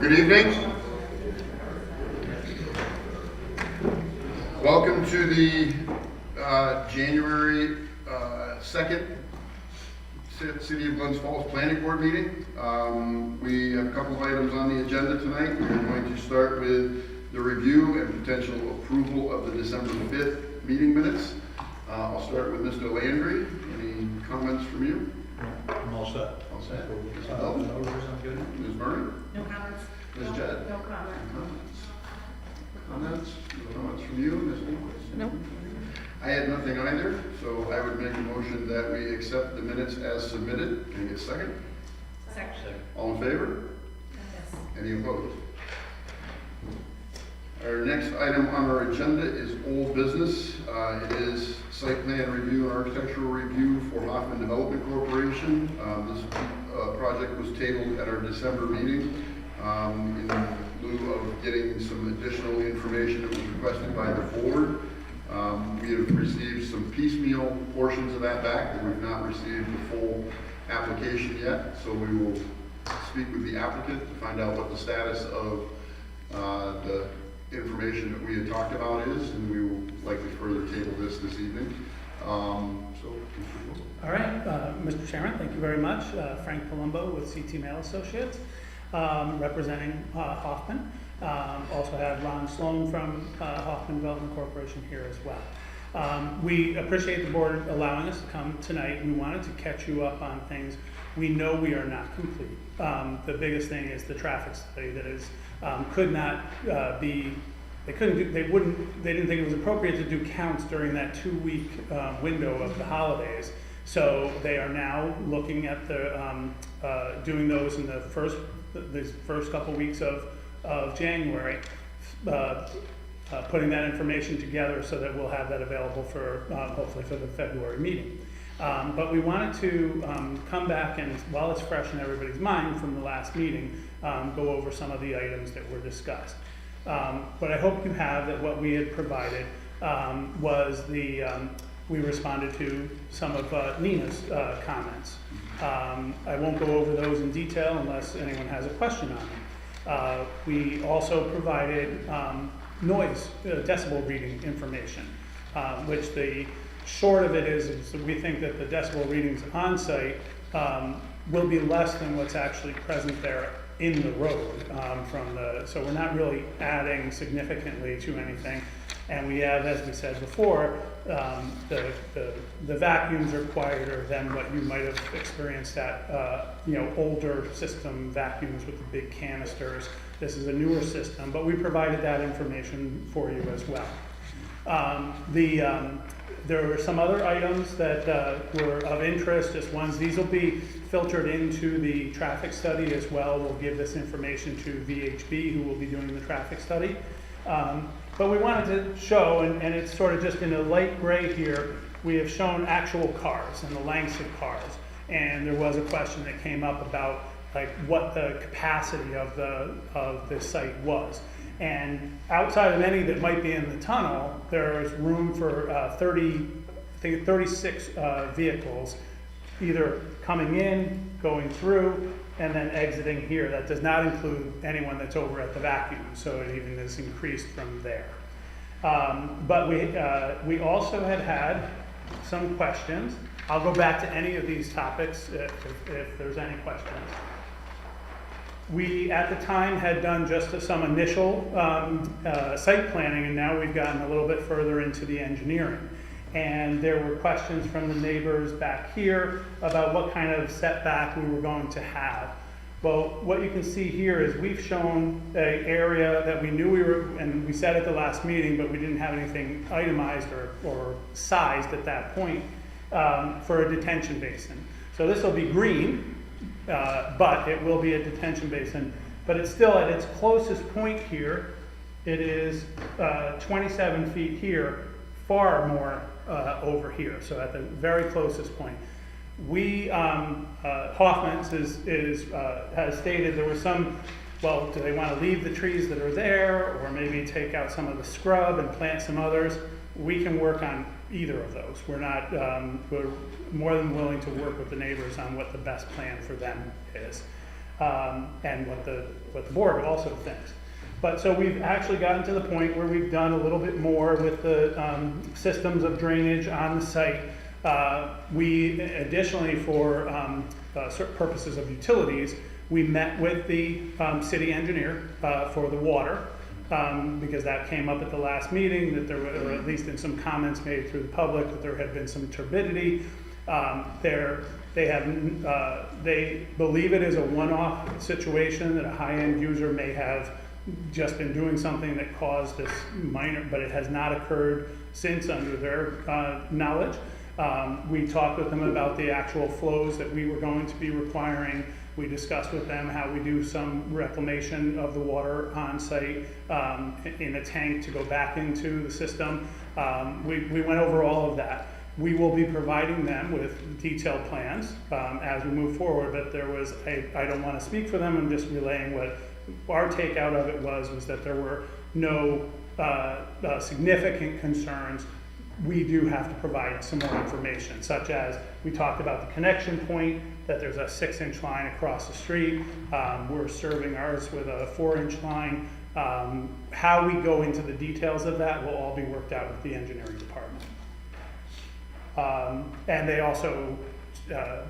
Good evening. Welcome to the January 2nd City of Glens Falls Planning Board meeting. We have a couple of items on the agenda tonight. We're going to start with the review and potential approval of the December 5th meeting minutes. I'll start with Mr. Landry. Any comments from you? I'm all set. All set. Ms. No, Bell? I'm good. Ms. Murray? No comments. Ms. Jedd? No comment. Comments? Comments? No comments from you, Ms. Inglis? No. I had nothing either, so I would make a motion that we accept the minutes as submitted. Can I get a second? Second. All in favor? Yes. Any opposed? Our next item on our agenda is old business. It is site plan review and architectural review for Hoffman Development Corporation. This project was tabled at our December meeting in lieu of getting some additional information that was requested by the board. We have received some piecemeal portions of that back, but we've not received the full application yet. So we will speak with the applicant to find out what the status of the information that we had talked about is, and we will likely further table this evening. All right, Mr. Chairman, thank you very much. Frank Palumbo with CT Mail Associates, representing Hoffman. Also have Ron Sloan from Hoffman Development Corporation here as well. We appreciate the board allowing us to come tonight. We wanted to catch you up on things. We know we are not complete. The biggest thing is the traffic study that is could not be. They didn't think it was appropriate to do counts during that 2-week window of the holidays. So they are now looking at the doing those in the first couple weeks of January, putting that information together so that we'll have that available for hopefully for the February meeting. But we wanted to come back and, while it's fresh in everybody's mind from the last meeting, go over some of the items that were discussed. But I hope you have that what we had provided was we responded to some of Nina's comments. I won't go over those in detail unless anyone has a question on them. We also provided noise decibel reading information, which the short of it is we think that the decibel readings on site will be less than what's actually present there in the road so we're not really adding significantly to anything. And we have, as we said before, the vacuums are quieter than what you might have experienced at older system vacuums with the big canisters. This is a newer system, but we provided that information for you as well. There were some other items that were of interest, just ones. These will be filtered into the traffic study as well. We'll give this information to VHB, who will be doing the traffic study. But we wanted to show, and it's sort of just in a light gray here, we have shown actual cars and the lengths of cars. And there was a question that came up about like what the capacity of the site was. And outside of any that might be in the tunnel, there is room for 36 vehicles, either coming in, going through, and then exiting here. That does not include anyone that's over at the vacuum, so it even is increased from there. But we also had some questions. I'll go back to any of these topics if there's any questions. We, at the time, had done just some initial site planning, and now we've gotten a little bit further into the engineering. And there were questions from the neighbors back here about what kind of setback we were going to have. Well, what you can see here is we've shown an area that we knew we were, and we said at the last meeting, but we didn't have anything itemized or sized at that point for a detention basin. So this will be green. But it will be a detention basin. But it's still at its closest point here. It is 27 feet here, far more over here. So at the very closest point. We, Hoffman's has stated there was some, well, do they want to leave the trees that are there or maybe take out some of the scrub and plant some others? We can work on either of those. We're not, we're more than willing to work with the neighbors on what the best plan for them is. and what the board also thinks. But so we've actually gotten to the point where we've done a little bit more with the systems of drainage on the site. We additionally, for certain purposes of utilities, we met with the city engineer for the water, because that came up at the last meeting, that there were, or at least in some comments made through the public, that there had been some turbidity. They believe it is a one-off situation, that a high-end user may have just been doing something that caused this minor, but it has not occurred since under their knowledge. We talked with them about the actual flows that we were going to be requiring. We discussed with them how we do some reclamation of the water on site in a tank to go back into the system. We went over all of that. We will be providing them with detailed plans as we move forward, but there was, I don't want to speak for them, I'm just relaying what our takeout of it was that there were no significant concerns. We do have to provide some more information, such as we talked about the connection point, that there's a 6-inch line across the street. We're serving ours with a 4-inch line. How we go into the details of that will all be worked out with the engineering department. And they also,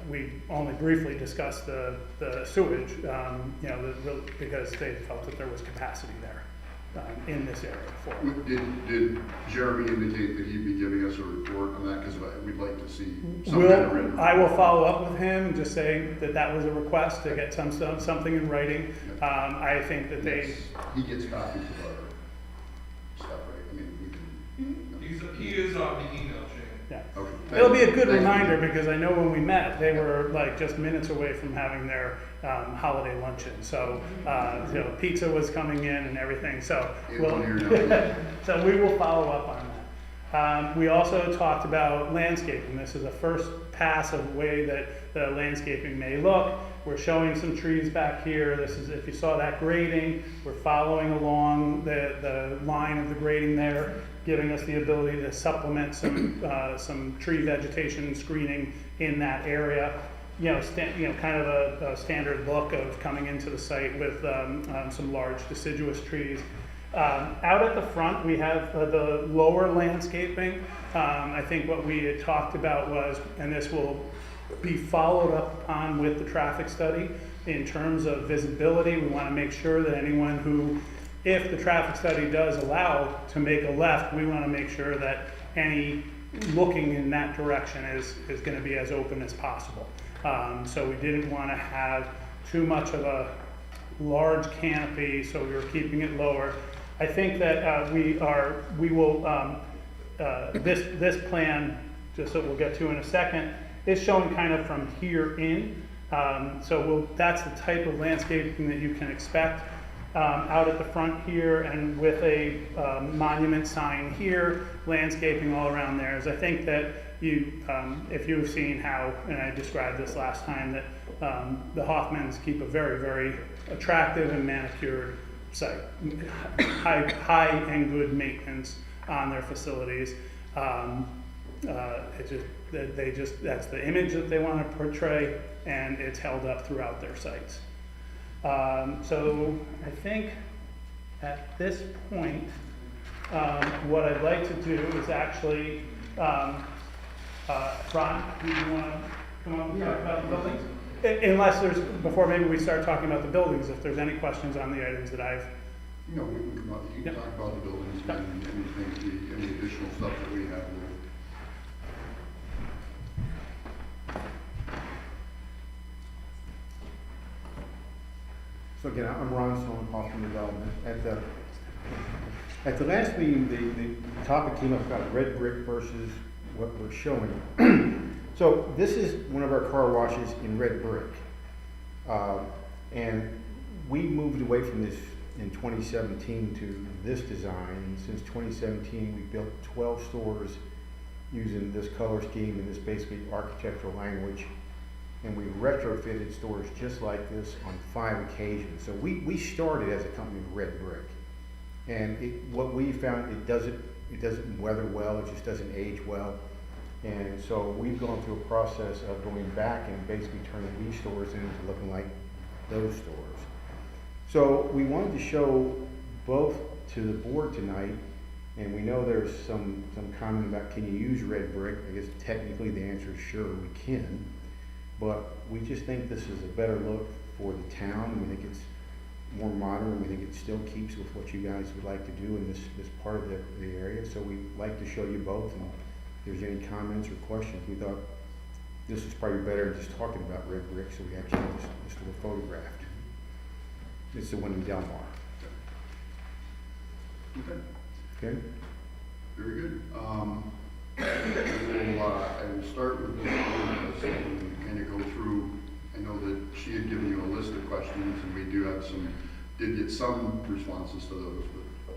we only briefly discussed the sewage, because they felt that there was capacity there in this area for it. Did Jeremy indicate that he'd be giving us a report on that? Because we'd like to see some kind of written. I will follow up with him and just say that that was a request to get something in writing. I think that he gets copies of our stuff, right? I mean, we can. He is on the email chain. Yeah. Okay. It'll be a good reminder, because I know when we met, they were like just minutes away from having their holiday luncheon. So, pizza was coming in and everything. So, so we will follow up on that. We also talked about landscaping. This is a first pass of the way that the landscaping may look. We're showing some trees back here. This is, if you saw that grading, we're following along the line of the grading there, giving us the ability to supplement some tree vegetation screening in that area. Kind of a standard look of coming into the site with some large deciduous trees. Out at the front, we have the lower landscaping. I think what we had talked about was, and this will be followed up on with the traffic study, in terms of visibility. We want to make sure that anyone who, if the traffic study does allow to make a left, we want to make sure that any looking in that direction is going to be as open as possible. So we didn't want to have too much of a large canopy, so we were keeping it lower. I think that we will, this plan, just so we'll get to in a second, is showing kind of from here in. That's the type of landscaping that you can expect out at the front here, and with a monument sign here, landscaping all around there. As I think that if you've seen how, and I described this last time, that the Hoffmans keep a very, very attractive and manicured site, high and good maintenance on their facilities. That's the image that they want to portray, and it's held up throughout their sites. So I think at this point, what I'd like to do is actually, Ron, do you want to come up and talk about the buildings? Unless there's, before maybe we start talking about the buildings, if there's any questions on the items that I've... No, we can come up, you can talk about the buildings and any additional stuff that we have. So again, I'm Ron Stone, Hoffman Development. At the last meeting, the topic came up about red brick versus what we're showing. So this is one of our car washes in red brick. And we moved away from this in 2017 to this design. And since 2017, we built 12 stores using this color scheme and this basically architectural language. And we retrofitted stores just like this on 5 occasions. So we started as a company with red brick. And what we found, it doesn't weather well, it just doesn't age well. And so we've gone through a process of going back and basically turning these stores into looking like those stores. So we wanted to show both to the board tonight, and we know there's some comment about can you use red brick? I guess technically the answer is sure we can, but we just think this is a better look for the town. We think it's more modern. We think it still keeps with what you guys would like to do in this part of the area. So we'd like to show you both, and if there's any comments or questions, we thought this is probably better than just talking about red brick, so we actually have this little photographed. It's the one in Del Mar. Okay. Okay? Very good. I will start with this and kind of go through. I know that she had given you a list of questions, and we did get some responses to those, but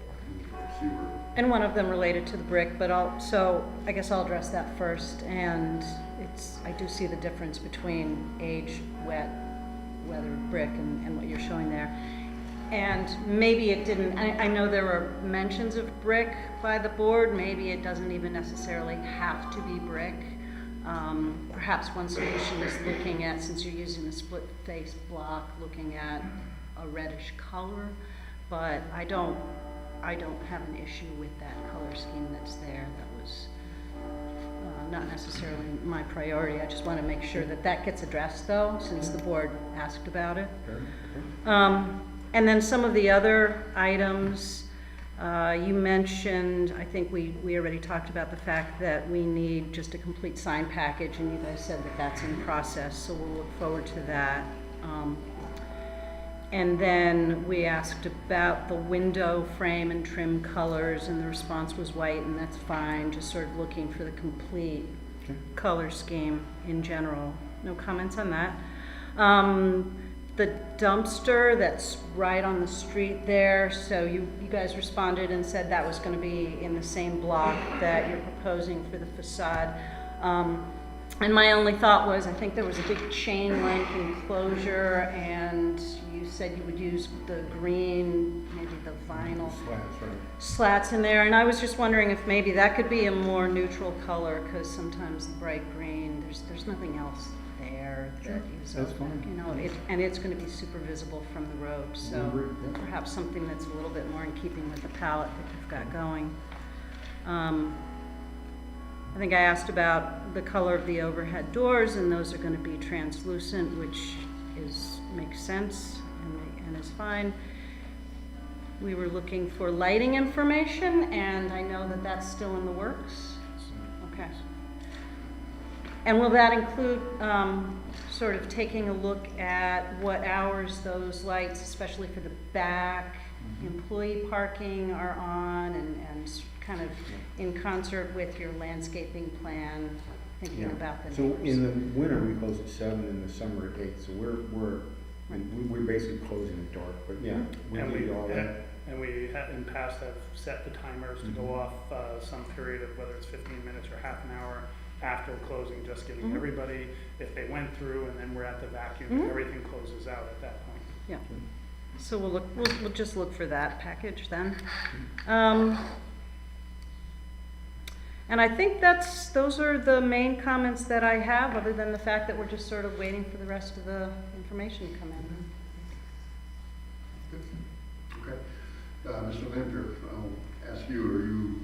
we'll see where. And one of them related to the brick, but I guess I'll address that first. And I do see the difference between aged, wet, weathered brick and what you're showing there. And maybe it didn't, I know there were mentions of brick by the board. Maybe it doesn't even necessarily have to be brick. Perhaps one solution is looking at, since you're using a split face block, looking at a reddish color. But I don't have an issue with that color scheme that's there. That was not necessarily my priority. I just want to make sure that gets addressed, though, since the board asked about it. And then some of the other items, you mentioned, I think we already talked about the fact that we need just a complete sign package, and you guys said that that's in process, so we'll look forward to that. And then we asked about the window frame and trim colors, and the response was white, and that's fine, just sort of looking for the complete color scheme in general. No comments on that. The dumpster that's right on the street there, so you guys responded and said that was going to be in the same block that you're proposing for the facade. And my only thought was, I think there was a big chain link enclosure, and you said you would use the green, maybe the vinyl slats in there, and I was just wondering if maybe that could be a more neutral color, because sometimes the bright green, there's nothing else there that is, and it's going to be super visible from the road, so perhaps something that's a little bit more in keeping with the palette that you've got going. I think I asked about the color of the overhead doors, and those are going to be translucent, which makes sense and is fine. We were looking for lighting information, and I know that that's still in the works. Okay. And will that include sort of taking a look at what hours those lights, especially for the back employee parking, are on, and kind of in concert with your landscaping plan, thinking about the So in the winter we close at 7, in the summer at 8. So we're basically closing at dark. But yeah, we need all that. And we have, in the past, have set the timers to go off some period of whether it's 15 minutes or half an hour after closing, just giving everybody, if they went through and then we're at the vacuum, everything closes out at that point. Yeah. So we'll just look for that package then. And I think those are the main comments that I have, other than the fact that we're just sort of waiting for the rest of the information to come in. Okay. Mr. Lampier, I'll ask you,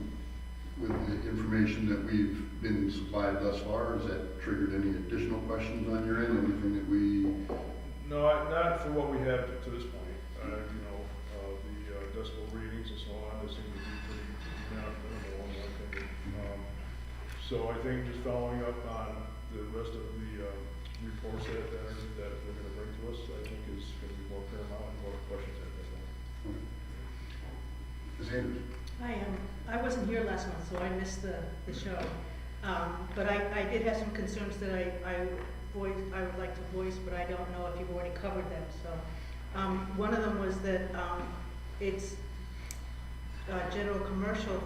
with the information that we've been supplied thus far, has that triggered any additional questions on your end? Anything that we... No, not for what we have to this point. The decibel readings and so on, they seem to be pretty minimal in my opinion. So I think just following up on the rest of the reports that they're going to bring to us, I think is going to be more paramount and more questions at that point. Ms. Andrews? I wasn't here last month, so I missed the show. But I did have some concerns that I would like to voice, but I don't know if you've already covered them. So one of them was that it's general commercial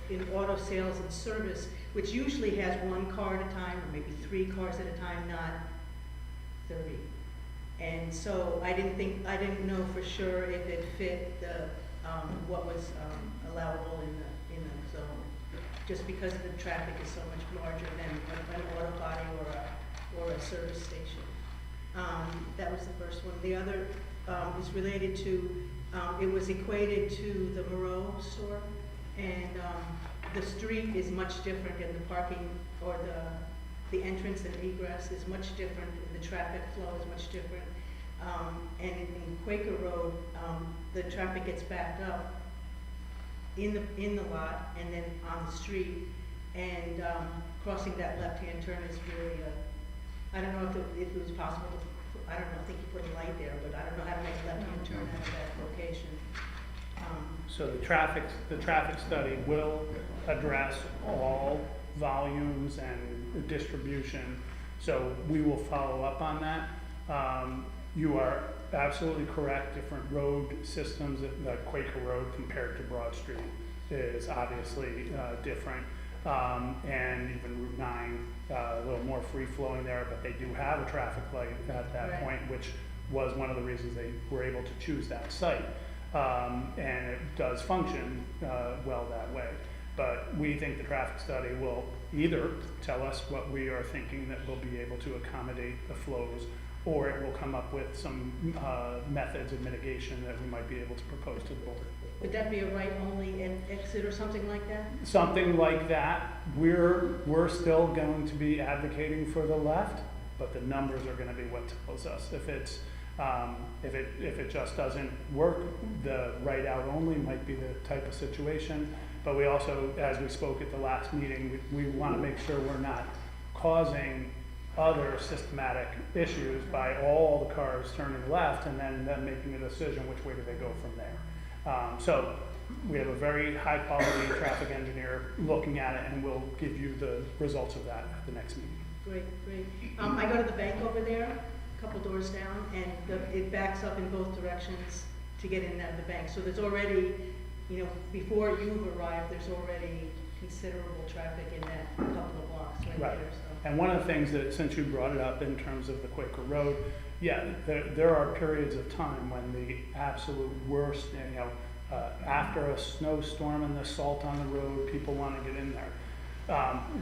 in auto sales and service, which usually has 1 car at a time, or maybe 3 cars at a time, not 30. And so I didn't know for sure if it fit what was allowable in the zone, just because the traffic is so much larger than an auto body or a service station. That was the first one. The other is related to, it was equated to the Moreau store, and the street is much different, and the parking, or the entrance and egress is much different, the traffic flow is much different. And in Quaker Road, the traffic gets backed up in the lot and then on the street, and crossing that left-hand turn is really I don't know if it was possible to, I don't know, I think you put a light there, but I don't know how to make a left-hand turn out of that location. So the traffic study will address all volumes and distribution, so we will follow up on that. You are absolutely correct, different road systems, the Quaker Road compared to Broad Street is obviously different. And even Route 9, a little more free-flowing there, but they do have a traffic light at that Right. point, which was one of the reasons they were able to choose that site. And it does function well that way. But we think the traffic study will either tell us what we are thinking that we'll be able to accommodate the flows, or it will come up with some methods of mitigation that we might be able to propose to the board. Would that be a right-only exit or something like that? Something like that. We're still going to be advocating for the left, but the numbers are going to be what tells us. If it just doesn't work, the right out only might be the type of situation. But we also, as we spoke at the last meeting, we want to make sure we're not causing other systematic issues by all the cars turning left and then making a decision which way do they go from there. So we have a very high quality traffic engineer looking at it, and we'll give you the results of that at the next meeting. Great, great. I go to the bank over there, a couple doors down, and it backs up in both directions to get in and out of the bank. So there's already, before you've arrived, there's already considerable traffic in that couple of blocks right Right. there. So. And one of the things that, since you brought it up in terms of the Quaker Road, yeah, there are periods of time when the absolute worst, after a snowstorm and the salt on the road, people want to get in there.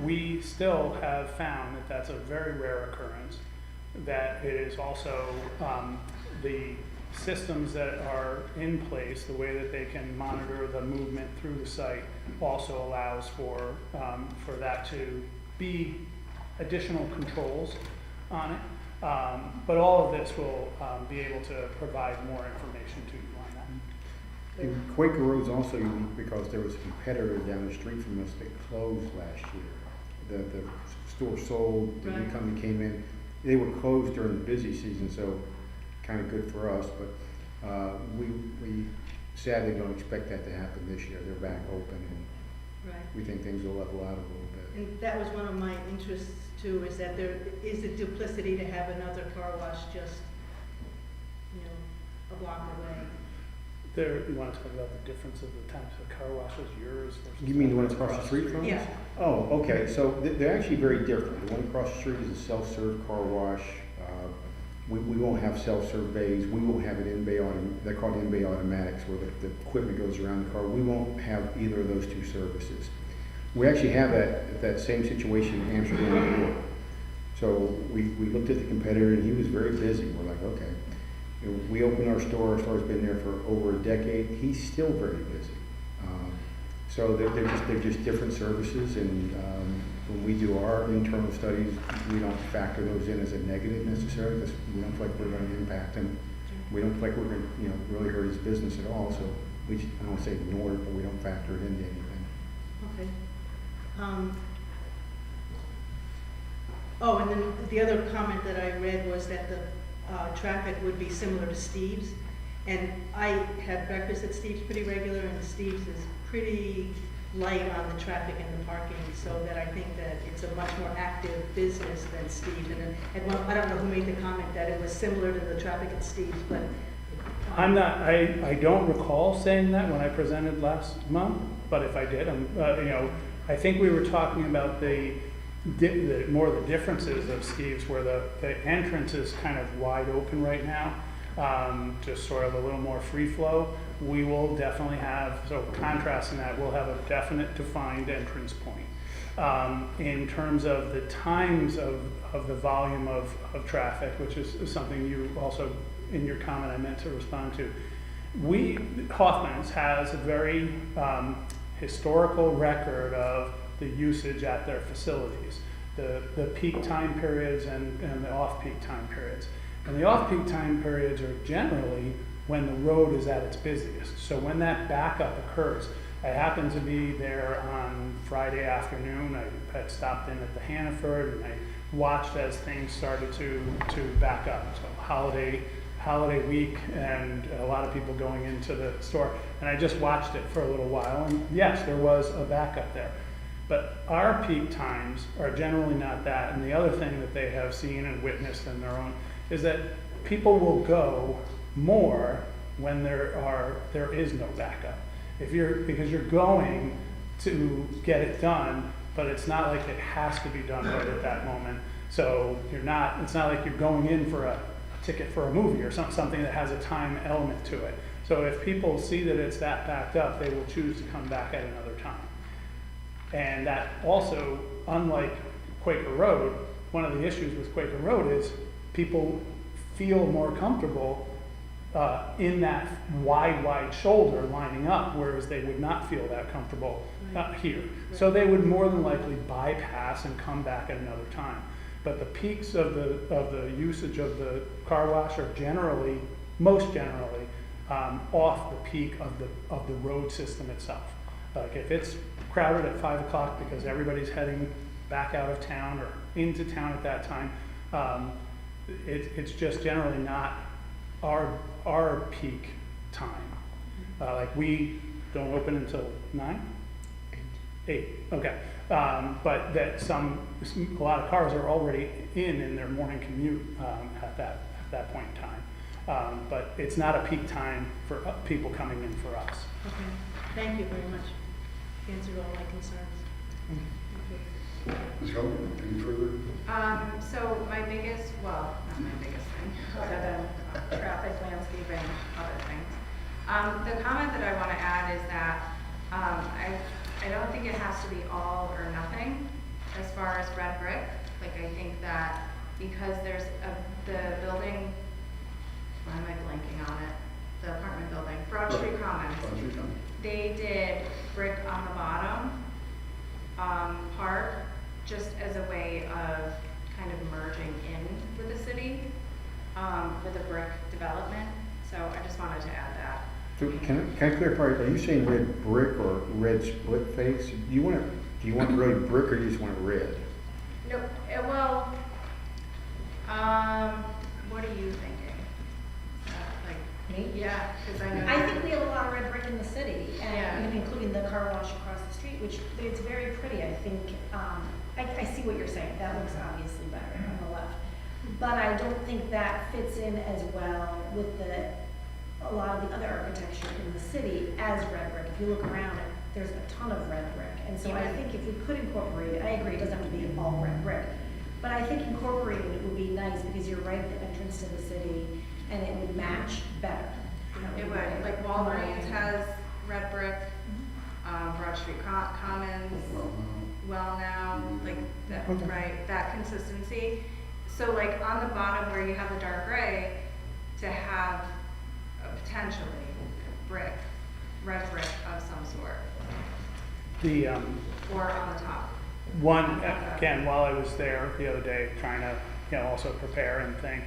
We still have found that that's a very rare occurrence, that it is also the systems that are in place, the way that they can monitor the movement through the site also allows for that to be additional controls on it. But all of this will be able to provide more information to you on that. And Quaker Road's also unique because there was a competitor down the street from us that closed last year. The store sold, the new Right. company came in. They were closed during the busy season, so kind of good for us, but we sadly don't expect that to happen this year. They're back open, and Right. we think things will level out a little bit. And that was one of my interests too, is that there is a duplicity to have another car wash just, a block away. You want to talk about the difference of the types of car washes, yours versus? You mean the one across the street from us? Yeah. Oh, okay, so they're actually very different. The one across the street is a self-serve car wash. We won't have self-serve bays. We won't have it in-bay they're called in-bay automatics, where the equipment goes around the car. We won't have either of those two services. We actually have that same situation in Amsterdam, New York. So we looked at the competitor, and he was very busy. We're like, okay. We opened our store. Our store's been there for over a decade. He's still very busy. So they're just different services, and when we do our internal studies, we don't factor those in as a negative necessarily, because we don't feel like we're going to impact him. We don't feel like we're going to really hurt his business at all. So we just, I don't say ignore it, but we don't factor it into anything. Okay. And then the other comment that I read was that the traffic would be similar to Steve's. And I have breakfast at Steve's pretty regular, and Steve's is pretty light on the traffic and the parking, so that I think that it's a much more active business than Steve's. And I don't know who made the comment that it was similar to the traffic at Steve's, but. I don't recall saying that when I presented last month, but if I did, I think we were talking about more the differences of Steve's, where the entrance is kind of wide open right now, just sort of a little more free flow, we will definitely have, so contrasting that, we'll have a definite defined entrance point. In terms of the times of the volume of traffic, which is something you also, in your comment, I meant to respond to. Hoffman's has a very historical record of the usage at their facilities, the peak time periods and the off-peak time periods. And the off-peak time periods are generally when the road is at its busiest. So when that backup occurs, I happened to be there on Friday afternoon. I had stopped in at the Hannaford and I watched as things started to back up. So holiday week and a lot of people going into the store. And I just watched it for a little while, and yes, there was a backup there. But our peak times are generally not that. And the other thing that they have seen and witnessed in their own is that people will go more when there is no backup. Because you're going to get it done, but it's not like it has to be done right at that moment. So it's not like you're going in for a ticket for a movie or something that has a time element to it. So if people see that it's that backed up, they will choose to come back at another time. And that also, unlike Quaker Road, one of the issues with Quaker Road is people feel more comfortable in that wide shoulder lining up, whereas they would not feel that comfortable here. So they would more than likely bypass and come back at another time. But the peaks of the usage of the car wash are most generally, off the peak of the road system itself. Like if it's crowded at 5 o'clock because everybody's heading back out of town or into town at that time, it's just generally not our peak time. Like we don't open until 9? 8, okay. But that a lot of cars are already in their morning commute at that point in time. But it's not a peak time for people coming in for us. Okay, thank you very much. Answered all my concerns. Ms. Keller, any further? So my biggest, well, not my biggest thing, other than traffic, landscaping, other things. The comment that I want to add is that I don't think it has to be all or nothing as far as red brick. Like I think that because there's the building, why am I blanking on it? The apartment building, Broad Street Commons. They did brick on the bottom part just as a way of kind of merging in with the city with a brick development. So I just wanted to add that. So can I clarify, are you saying red brick or red split face? Do you want really brick or do you just want it red? No, what are you thinking? Me? Yeah, because I know. I think we have a lot of red brick in the city, Yeah. and including the car wash across the street, which it's very pretty. I think I see what you're saying. That looks obviously better on the left, but I don't think that fits in as well with a lot of the other architecture in the city as red brick. If you look around it, there's a ton of red brick, and so I think if we could incorporate it, I agree, it doesn't have to be all red brick, but I think incorporating it would be nice because you're right at the entrance to the city, and it would match better. It would, like Walgreens has red brick, Broad Street Commons, well now, like that, right, that consistency. So like on the bottom where you have the dark gray, to have potentially red brick of some sort, or on the top. One, again, while I was there the other day trying to also prepare and think,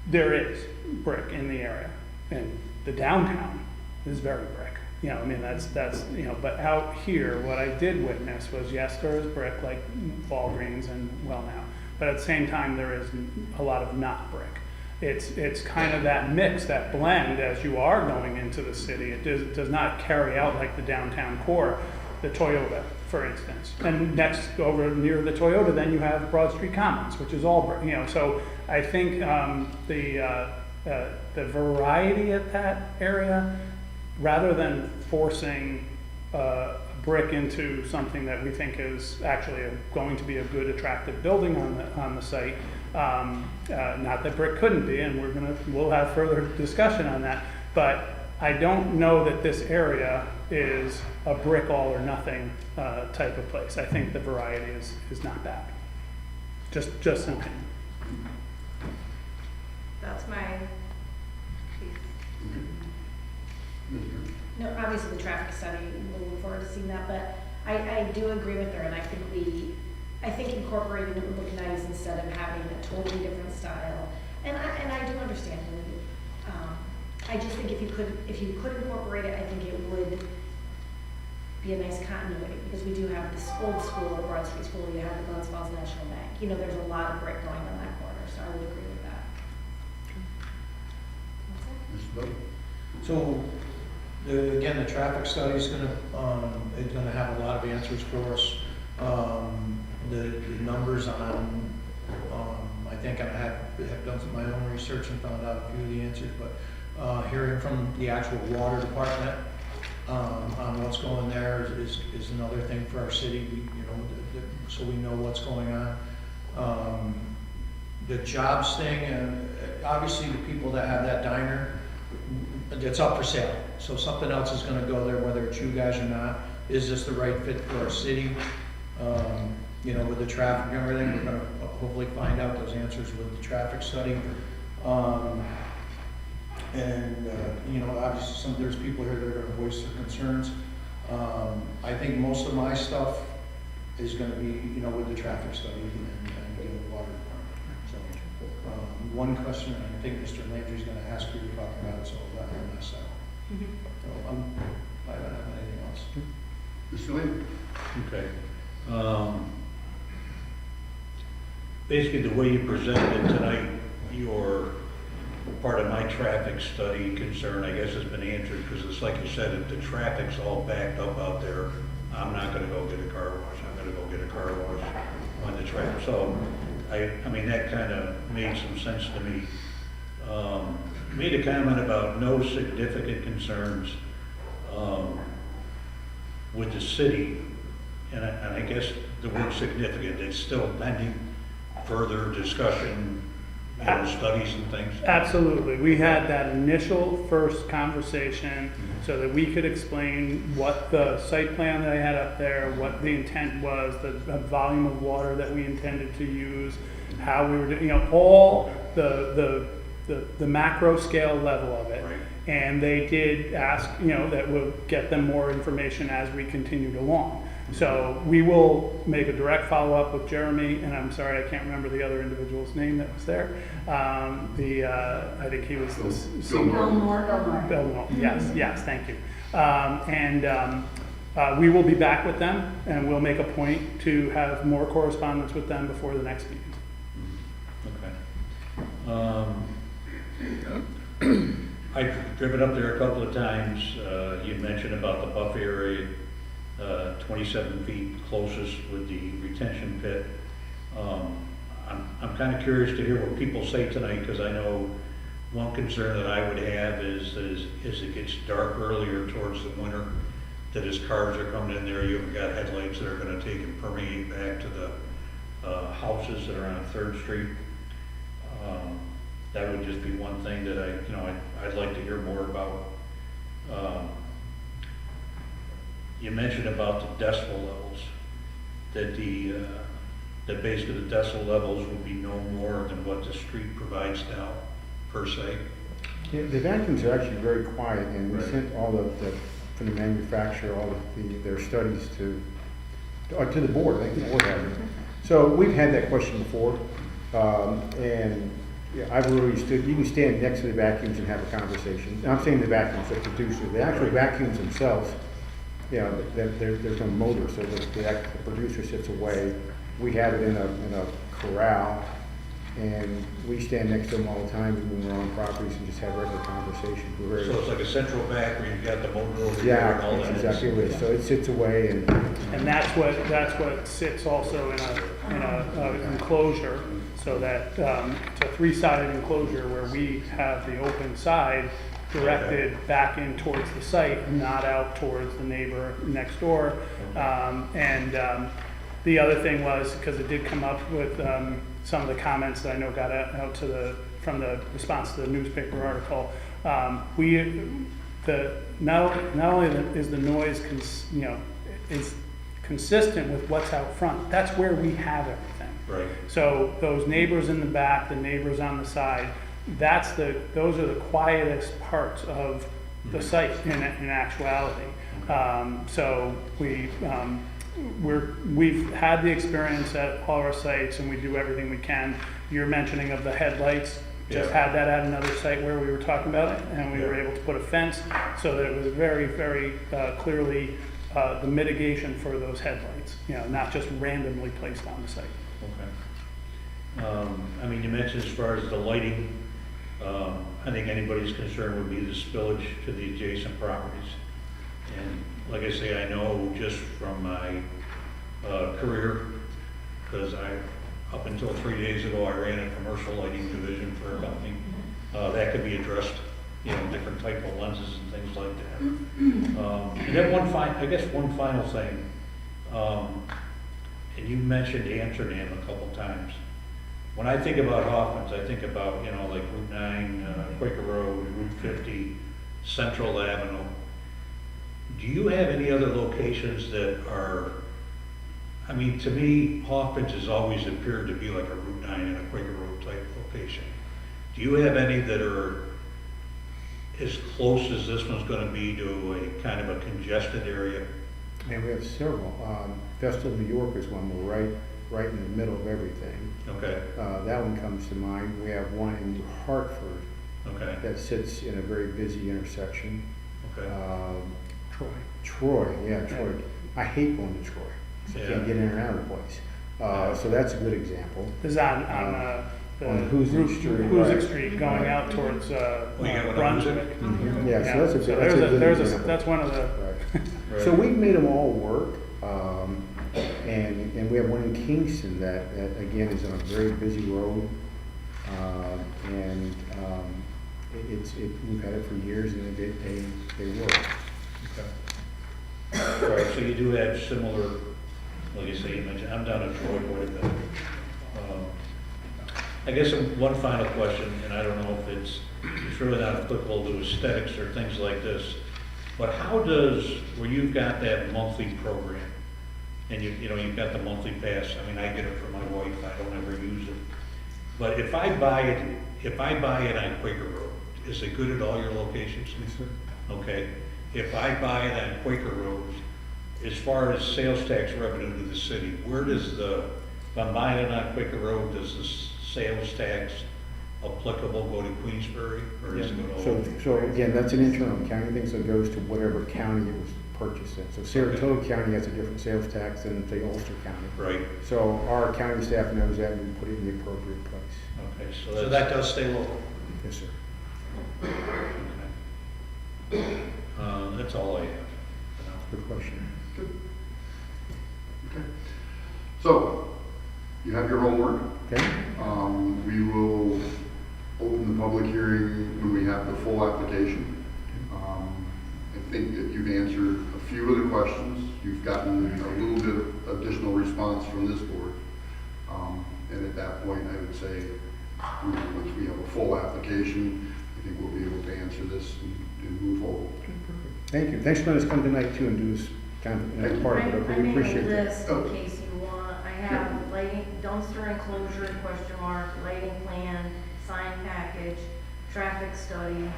there is brick in the area, and the downtown is very brick. I mean, that's but out here, what I did witness was, yes, there is brick like Walgreens and well now, but at the same time, there is a lot of not brick. It's kind of that mix, that blend as you are going into the city. It does not carry out like the downtown core, the Toyota, for instance. And next over near the Toyota, then you have Broad Street Commons, which is all brick. So I think the variety at that area, rather than forcing brick into something that we think is actually going to be a good, attractive building on the site. Not that brick couldn't be, and we'll have further discussion on that. But I don't know that this area is a brick all or nothing type of place. I think the variety is not bad. Just an opinion. That's my piece. No, obviously the traffic study, we'll look forward to seeing that, but I do agree with her, and I think incorporating it would look nice instead of having a totally different style. And I do understand, I just think if you could incorporate it, I think it would be a nice continuity, because we do have this old school, the Broad Street School, you have the Glens Falls National Bank, you know, there's a lot of brick going on that corner, so I would agree with that. That's it. Mr. Bowden? So, again, the traffic study is gonna have a lot of answers for us. The numbers on, I think I have done my own research and found out a few of the answers, but hearing from the actual water department on what's going there is another thing for our city, so we know what's going on. The jobs thing, and obviously the people that have that diner, it's up for sale. So something else is gonna go there, whether it's you guys or not. Is this the right fit for our city? With the traffic and everything, we're gonna hopefully find out those answers with the traffic study. Obviously there's people here that are gonna voice their concerns. I think most of my stuff is gonna be, with the traffic study and the water department. So, one question I think Mr. Landry's gonna ask you to talk about, so I'll let him ask that. So I don't have anything else. Mr. Lee? Okay. Basically, the way you presented it tonight, your part of my traffic study concern, I guess, has been answered, because it's like you said, if the traffic's all backed up out there, I'm not gonna go get a car wash, I'm gonna go get a car wash on the track. So, I mean, that kind of made some sense to me. Made a comment about no significant concerns with the city, and I guess the word significant, it's still pending further discussion, studies and things. Absolutely. We had that initial first conversation so that we could explain what the site plan that I had up there, what the intent was, the volume of water that we intended to use, how we were doing, all the macro scale level of it. Right. And they did ask, that we'll get them more information as we continued along. So we will make a direct follow-up with Jeremy, and I'm sorry, I can't remember the other individual's name that was there. I think he was Bill Moore. Bill Moore, yes, thank you. We will be back with them, and we'll make a point to have more correspondence with them before the next meeting. Okay. I've driven up there a couple of times. You mentioned about the buffer area, 27 feet closest with the retention pit. I'm kind of curious to hear what people say tonight, because I know one concern that I would have is it gets dark earlier towards the winter, that as cars are coming in there, you've got headlights that are going to take and permeate back to the houses that are on 3rd Street. That would just be one thing that I'd like to hear more about. You mentioned about the decibel levels, that that basically the decibel levels will be no more than what the street provides now, per se. Yeah, the vacuums are actually very quiet, and we Right. sent all from the manufacturer, all of their studies to the board. I think the board has it. So we've had that question before, and yeah, I've really you can stand next to the vacuums and have a conversation. I'm saying the vacuums, the producer, the actual vacuums themselves, there's no motor, so the producer sits away. We have it in a corral, and we stand next to them all the time when we're on properties and just have regular conversations. So it's like a central back where you've got the motor over here Yeah, and all that. that's exactly what it is. So it sits away and. And that's what sits also in a enclosure, so that it's a 3-sided enclosure where we have the open side directed back in towards the site and not out towards the neighbor next door. The other thing was, because it did come up with some of the comments that I know got out from the response to the newspaper article, not only is the noise, is consistent with what's out front, that's where we have everything. Right. So those neighbors in the back, the neighbors on the side, those are the quietest parts of the site in actuality. So we've had the experience at all our sites, and we do everything we can. You're mentioning of the headlights, just Yeah. had that at another site where we were talking about it, and we were able to put a fence so that it was very, very clearly the mitigation for those headlights, not just randomly placed on the site. Okay. I mean, you mentioned as far as the lighting, I think anybody's concern would be the spillage to the adjacent properties. And like I say, I know just from my career, because up until 3 days ago, I ran a commercial lighting division for a company. That could be addressed, different type of lenses and things like that. And then one final thing, and you mentioned Amsterdam a couple times. When I think about Hoffman's, I think about, like Route 9, Quaker Road, Route 50, Central Avenue. Do you have any other locations that are, I mean, to me, Hoffman's has always appeared to be like a Route 9 and a Quaker Road type location. Do you have any that are as close as this one's gonna be to a kind of a congested area? And we have several. Festival of New York is one, we're right in the middle of everything. Okay, That one comes to mind. We have one in New Hartford okay, that sits in a very busy intersection. okay. Troy, yeah, Troy. I hate going to Troy. I Yeah. can't get in and out of the place. So that's a good example. This is on the On Hoosick Street, Hoosick right. Street going out towards you got one on Brunswick. Mhm. Yeah, so that's a So good example. that's one of the, Right. Right. So we've made them all work, and we have one in Kingston that again is on a very busy road. And we've had it for years and they work. Okay. Right, so you do have similar, like you say, you mentioned, I'm down at Troy quite a bit. I guess one final question, and I don't know if it's really not applicable to aesthetics or things like this, but how does, where you've got that monthly program, and you've got the monthly pass, I mean, I get it for my wife, I don't ever use it. But if I buy it on Quaker Road, is it good at all your locations? Yes, sir. Okay, if I buy it on Quaker Road, as far as sales tax revenue to the city, where does if I'm buying it on Quaker Road, does the sales tax applicable go to Queensbury, or does it go to all? So again, that's an internal county thing, so it goes to whatever county it was purchased in. So Saratoga County has a different sales tax than, say, Ulster County. Right, So our county staff knows that, and we put it in the appropriate place. okay, so So that's. that does stay local. Yes, sir. Okay. That's all I have. Good question. Okay. So, you have your homework. Okay? We will open the public hearing when we have the full application. I think that you've answered a few of the questions. You've gotten a little bit of additional response from this board. And at that point, I would say, once we have a full application, I think we'll be able to answer this and move forward. Thank you. Thanks for letting us come tonight too and do this kind of part of it. I really appreciate I made a it. list in case you want. I have lighting, dumpster enclosure, question mark, lighting plan, sign package, traffic study,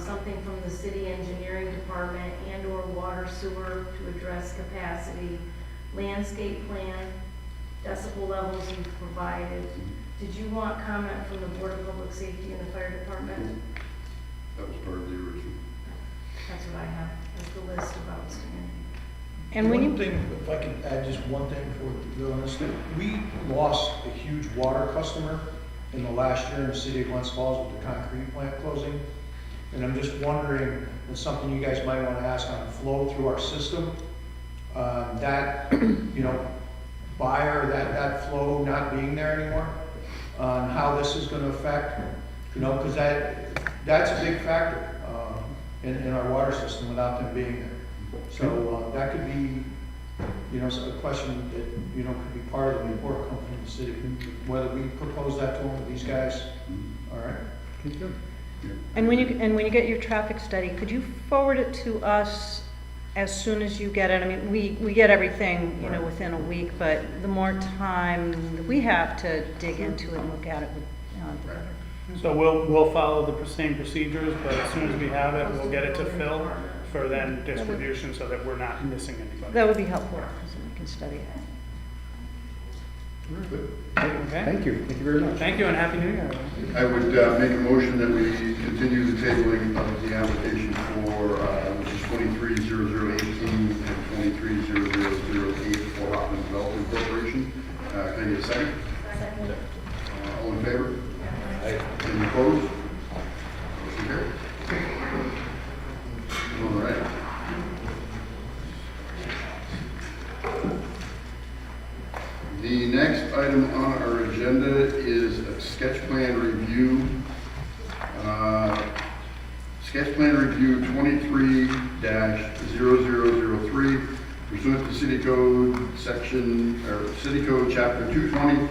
something from the city engineering department and or water sewer to address capacity, landscape plan, decibel levels you've provided. Did you want comment from the Board of Public Safety and the fire department? That was part of the original. That's what I have as the list of outstanding. and when One you, thing, if I can add just one thing before we go on this, we lost a huge water customer in the last year in the city of Glens Falls with the concrete plant closing. And I'm just wondering, it's something you guys might want to ask on flow through our system. That, buyer, that flow not being there anymore, on how this is going to affect, because that's a big factor in our water system without them being there. So that could be, a question that, could be part of the report coming from the city, whether we propose that to them, these guys. All right? Okay, good. And when you get your traffic study, could you forward it to us as soon as you get it? I mean, we get everything, you know, within a week, but the more time that we have to dig into it and look at it, the better. So we'll follow the same procedures, but as soon as we have it, we'll get it to Phil for then distribution so that we're not missing anybody. That would be helpful, so we can study it. Okay? Thank you very much. Thank you and Happy New Year. I would make a motion that we continue the tabling of the application for, which is 230018 and 230008 for Hoffman Development Corporation. Can I get a second? Second. All in favor? Any opposed? Motion carried. All right. The next item on our agenda is a sketch plan review. Sketch plan review 23-0003 pursuant to City Code City Code Chapter 220,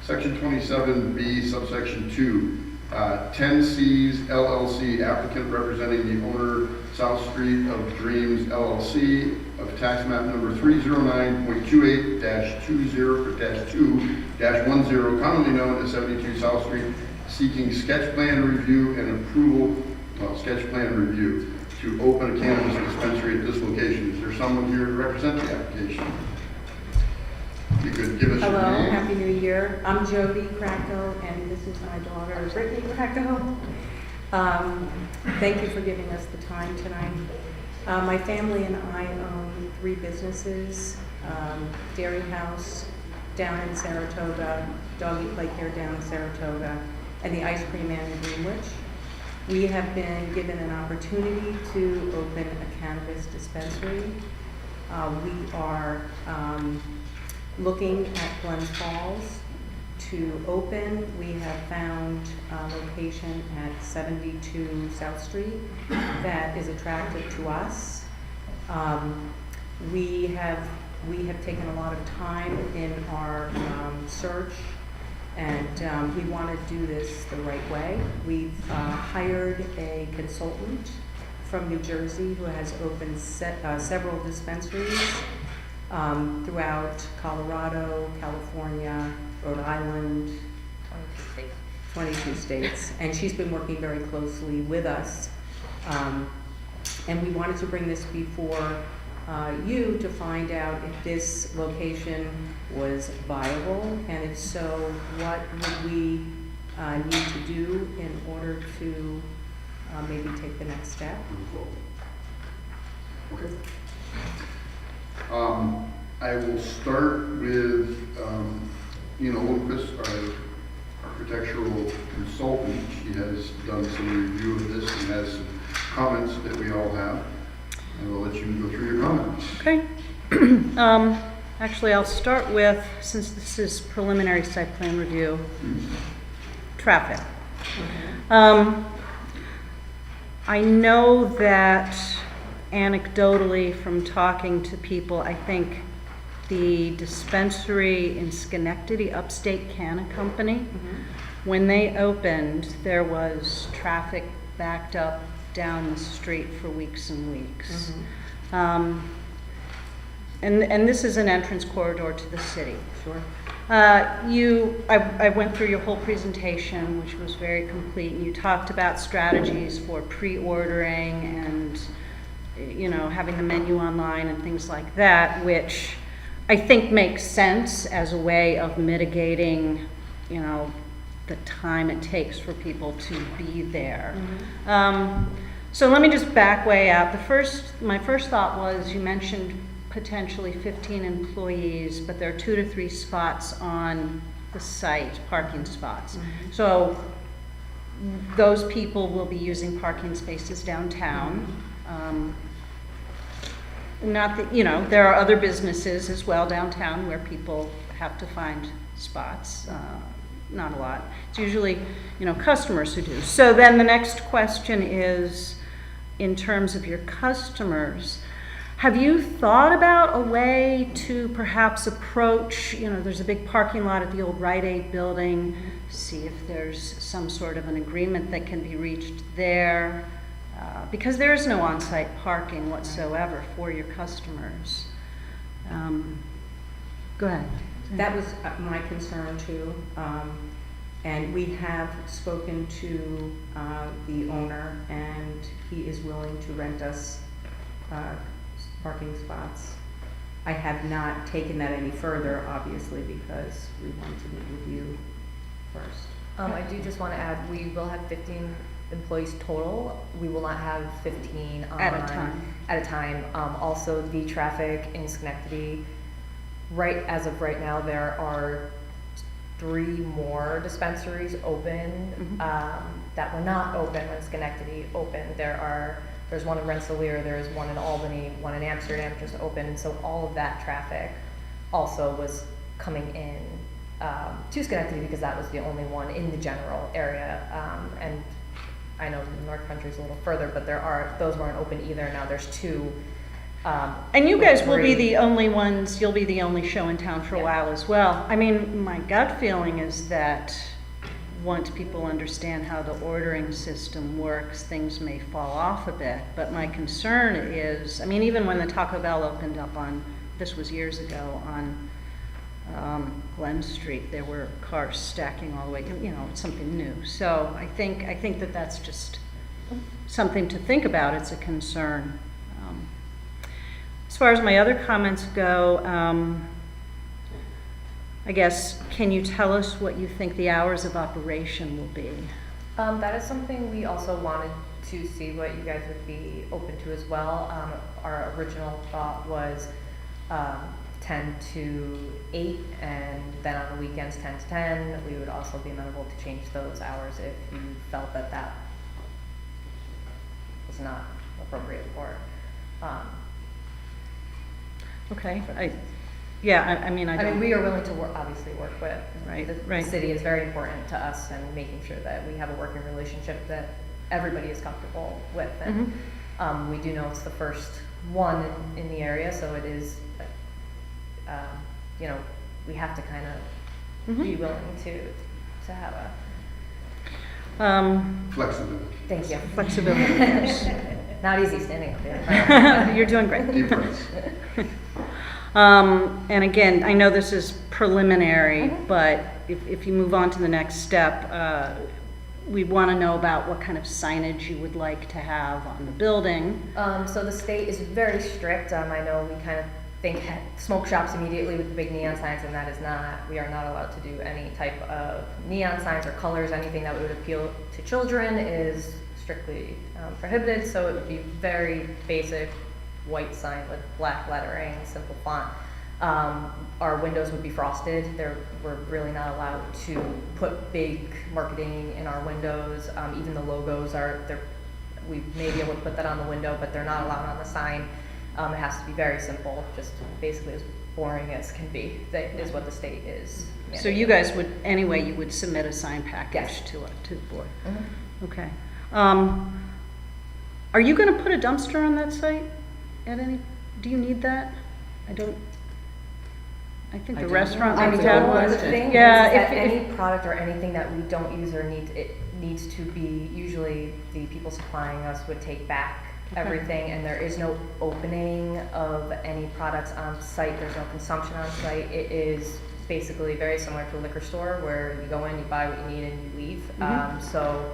Section 27B, subsection 2. 10C's LLC applicant representing the owner, South Street of Dreams LLC, of tax map number 309.28-20-2-10, commonly known as 72 South Street, seeking sketch plan review and approval, sketch plan review to open a cannabis dispensary at this location. Is there someone here to represent the application? You could give us your Hello, name. Happy New Year. I'm Jody Cracco, and this is my daughter, Brittany Cracco. Thank you for giving us the time tonight. My family and I own 3 businesses, Dairy House down in Saratoga, Doggy Play Care down in Saratoga, and the Ice Cream Man in Greenwich. We have been given an opportunity to open a cannabis dispensary. We are looking at Glens Falls to open. We have found a location at 72 South Street that is attractive to us. We have taken a lot of time in our search, and we want to do this the right way. We've hired a consultant from New Jersey who has opened several dispensaries throughout Colorado, California, Rhode Island, 22 states. And she's been working very closely with us. And we wanted to bring this before you to find out if this location was viable, and if so, what would we need to do in order to maybe take the next step. Okay. I will start with, Lindquist, our architectural consultant. She has done some review of this and has some comments that we all have. And we'll let you go through your comments. Okay. Actually, I'll start with, since this is preliminary site plan review, traffic. I know that anecdotally from talking to people, I think the dispensary in Schenectady, Upstate Canna Company, when they opened, there was traffic backed up down the street for weeks and weeks. And this is an entrance corridor to the city. Sure. I went through your whole presentation, which was very complete, and you talked about strategies for pre-ordering and, having the menu online and things like that, which I think makes sense as a way of mitigating, the time it takes for people to be there. So let me just back way out. My first thought was, you mentioned potentially 15 employees, but there are 2 to 3 spots on the site, parking spots. So those people will be using parking spaces downtown. Not that, there are other businesses as well downtown where people have to find spots. Not a lot. It's usually, customers who do. So then the next question is, in terms of your customers, Have you thought about a way to perhaps approach, there's a big parking lot at the old Rite Aid building, see if there's some sort of an agreement that can be reached there? Because there is no on-site parking whatsoever for your customers. Go ahead. That was my concern too. And we have spoken to the owner, and he is willing to rent us parking spots. I have not taken that any further, obviously, because we want to meet with you first. I do just want to add, we will have 15 employees total. We will not have 15 on. At a time. At a time. Also, the traffic in Schenectady, as of right now, there are 3 more dispensaries open that were not open when Schenectady opened. There's one in Rensselaer, there's one in Albany, one in Amsterdam just opened, and so all of that traffic also was coming in to Schenectady because that was the only one in the general area. And I know the North Country is a little further, but those weren't open either. Now there's 2. And you guys will be 3. the only ones, you'll be the only show in town for a Yeah. while as well. I mean, my gut feeling is that once people understand how the ordering system works, things may fall off a bit. But my concern is, I mean, even when the Taco Bell opened up this was years ago, on Glens Street, there were cars stacking all the way, it's something new. So I think that that's just something to think about. It's a concern. As far as my other comments go, I guess, can you tell us what you think the hours of operation will be? That is something we also wanted to see what you guys would be open to as well. Our original thought was 10 to 8, and then on the weekends 10 to 10. We would also be amenable to change those hours if you felt that was not appropriate for Okay, I mean, I don't. we are willing to obviously work with. Right, The right. city is very important to us, and making sure that we have a working relationship that everybody is comfortable with. And we do know it's the first one in the area, so it is, we have to kind of be willing to have a. Flexibility. Thank you. Flexibility, yes. Not easy standing up there. You're doing great. Deep breaths. And again, I know this is preliminary, but if you move on to the next step, we want to know about what kind of signage you would like to have on the building. So the state is very strict. I know we kind of think smoke shops immediately with the big neon signs, and that is not, we are not allowed to do any type of neon signs or colors. Anything that would appeal to children is strictly prohibited, so it would be very basic white sign with black lettering, simple font. Our windows would be frosted. We're really not allowed to put big marketing in our windows. Even the logos we may be able to put that on the window, but they're not allowed on the sign. It has to be very simple, just basically as boring as can be. That is what the state is mandating. So you guys would, anyway, you would submit a sign package Yes. to the board? Okay. Are you going to put a dumpster on that site? Do you need that? I think the restaurant I maybe mean, had one one. of the things Yeah, is that if- any product or anything that we don't use or it needs to be, usually the people supplying us would take back everything, and there is no opening of any products on site. There's no consumption on site. It is basically very similar to a liquor store where you go in, you buy what you need, and you leave. So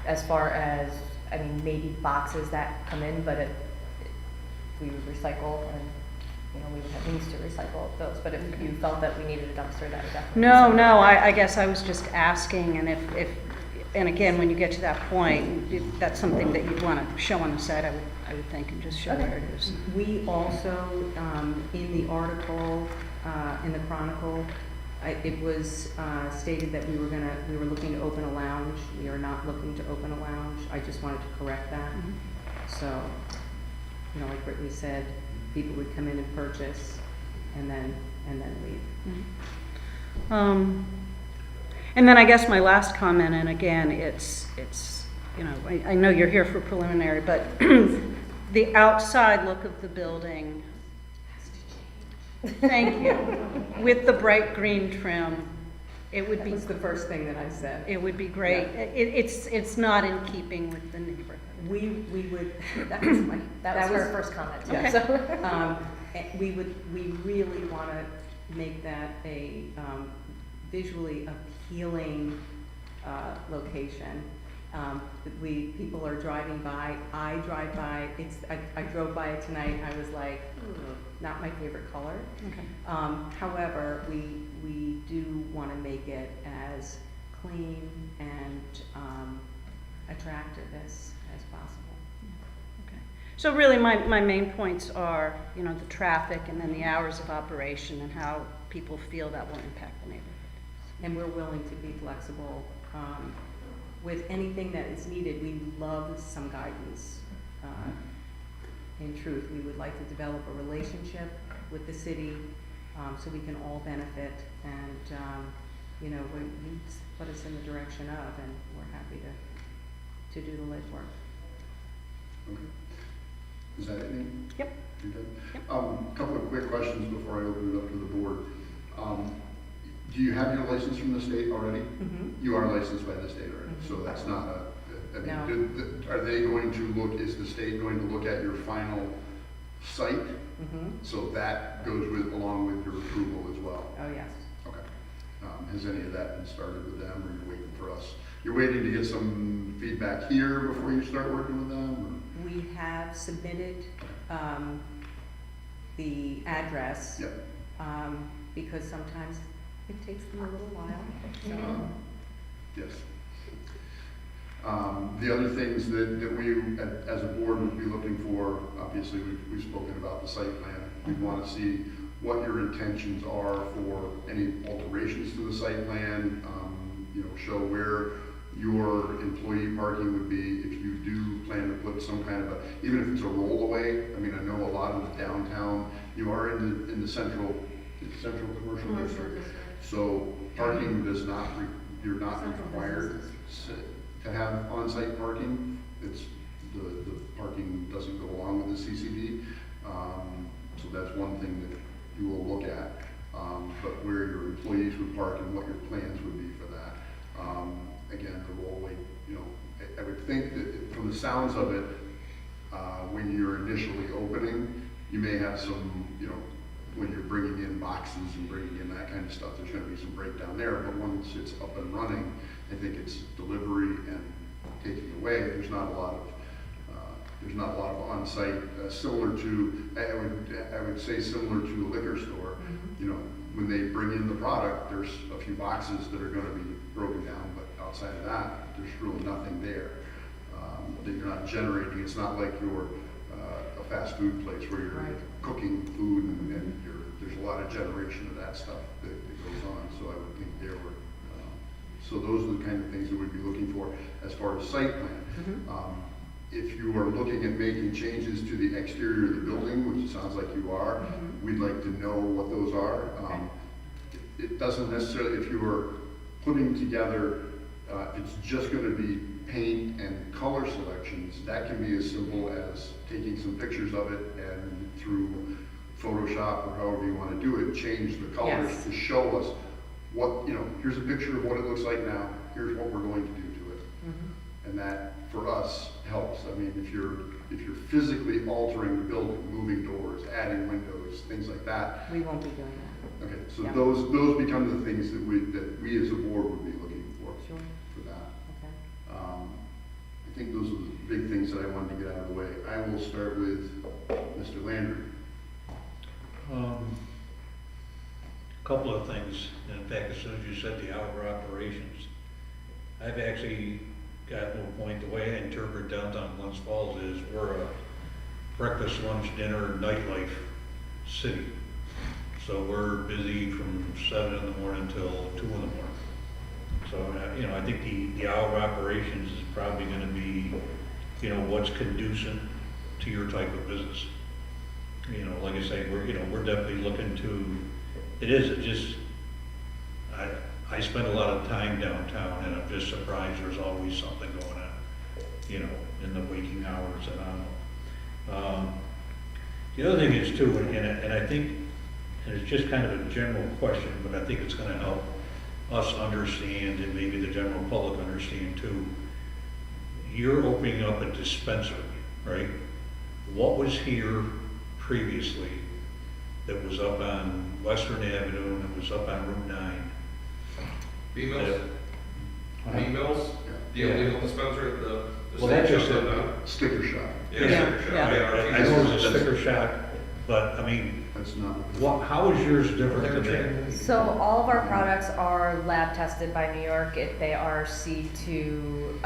as far as, maybe boxes that come in, but we would recycle, and we would have means to recycle those. But if you felt that we needed a dumpster, that would definitely. No, I guess I was just asking, and and again, when you get to that point, if that's something that you'd want to show on the site, I would think, and just show where it is. We also, in the article, in the Chronicle, it was stated that we were looking to open a lounge. We are not looking to open a lounge. I just wanted to correct that. So, like Brittany said, people would come in and purchase and then leave. And then I guess my last comment, and again, it's I know you're here for preliminary, but the outside look of the building, thank you, with the bright green trim, it would That be, was the first thing that I said. it would be great. It's not in keeping with the neighborhood. We would, that was my, That was her first comment, yeah. so. We really want to make that a visually appealing location. People are driving by, I drive by, I drove by it tonight, I was like, not my favorite color. Okay. However, we do want to make it as clean and attractive as possible. Okay. So really, my main points are, you know, the traffic and then the hours of operation and how people feel that will impact the neighborhood. And we're willing to be flexible with anything that is needed. We love some guidance. In truth, we would like to develop a relationship with the city so we can all benefit. And, you know, you put us in the direction of, and we're happy to do the legwork. Okay. Is that it? Yep. You good? Yep. Couple of quick questions before I open it up to the board. Do you have your license from the state already? Mm-hmm. You are licensed by the state already, so that's not a, I mean, No. are they going to look, is the state going to look at your final site? Mm-hmm. So that goes with, along with your approval as well? Oh, yes. Okay. Has any of that been started with them, or you're waiting for us? You're waiting to get some feedback here before you start working with them? We have submitted the address. Yep. Because sometimes it takes them a little while. So. Yes. The other things that we, as a board, would be looking for, obviously, we've spoken about the site plan. We want to see what your intentions are for any alterations to the site plan, you know, show where your employee parking would be if you do plan to put some kind of a, even if it's a rollaway. I mean, I know a lot of the downtown, you are in the central commercial district. So parking does not, you're not required to have on-site parking. It's, the parking doesn't go along with the CCD. So that's one thing that you will look at. But where your employees would park and what your plans would be for that. Again, the rollway, you know, I would think that from the sounds of it, when you're initially opening, you may have some, you know, when you're bringing in boxes and bringing in that kind of stuff, there's going to be some breakdown there. But once it's up and running, I think it's delivery and taking away. There's not a lot of on-site, similar to, I would say similar to a liquor store. Mm-hmm. You know, when they bring in the product, there's a few boxes that are going to be broken down, but outside of that, there's really nothing there that you're not generating. It's not like you're a fast food place where you're cooking food and there's a lot of generation of that stuff that goes on. So I would think there were, so those are the kind of things that we'd be looking for as far as site plan. Mm-hmm. If you are looking at making changes to the exterior of the building, which it sounds like you are, Mm-hmm. we'd like to know what those are. It doesn't necessarily, if you were putting together, it's just going to be paint and color selections, that can be as simple as taking some pictures of it and through Photoshop or however you want to do it, change the colors Yes. to show us what, you know, here's a picture of what it looks like now, here's what we're going to do to it. Mm-hmm. And that, for us, helps. I mean, if you're physically altering the building, moving doors, adding windows, things like that. We won't be doing that. Okay, so Yeah. those become the things that we as a board would be looking for. Sure. For that. Okay. I think those are the big things that I wanted to get out of the way. I will start with Mr. Landry. Couple of things. In fact, as soon as you said the hour operations, I've actually gotten to a point, the way I interpret downtown Glens Falls is we're a breakfast, lunch, dinner, nightlife city. So we're busy from 7 in the morning till 2 in the morning. So, you know, I think the hour operations is probably gonna be, you know, what's conducive to your type of business. You know, like I say, we're definitely looking to, it just, I spend a lot of time downtown and I'm just surprised there's always something going on, you know, in the waking hours, and I don't know. The other thing is too, and I think, and it's just kind of a general question, but I think it's gonna help us understand and maybe the general public understand too. You're opening up a dispensary, right? What was here previously that was up on Western Avenue, that was up on Route 9? B-Mills? Uh-huh. B-Mills, the illegal dispensary, the Well, that's state just shut a- down. Sticker shock. Yeah, Yeah, sticker shock. yeah. I know it was a sticker shock, but I mean, That's not. how is yours different than that? So all of our products are lab tested by New York. They are C2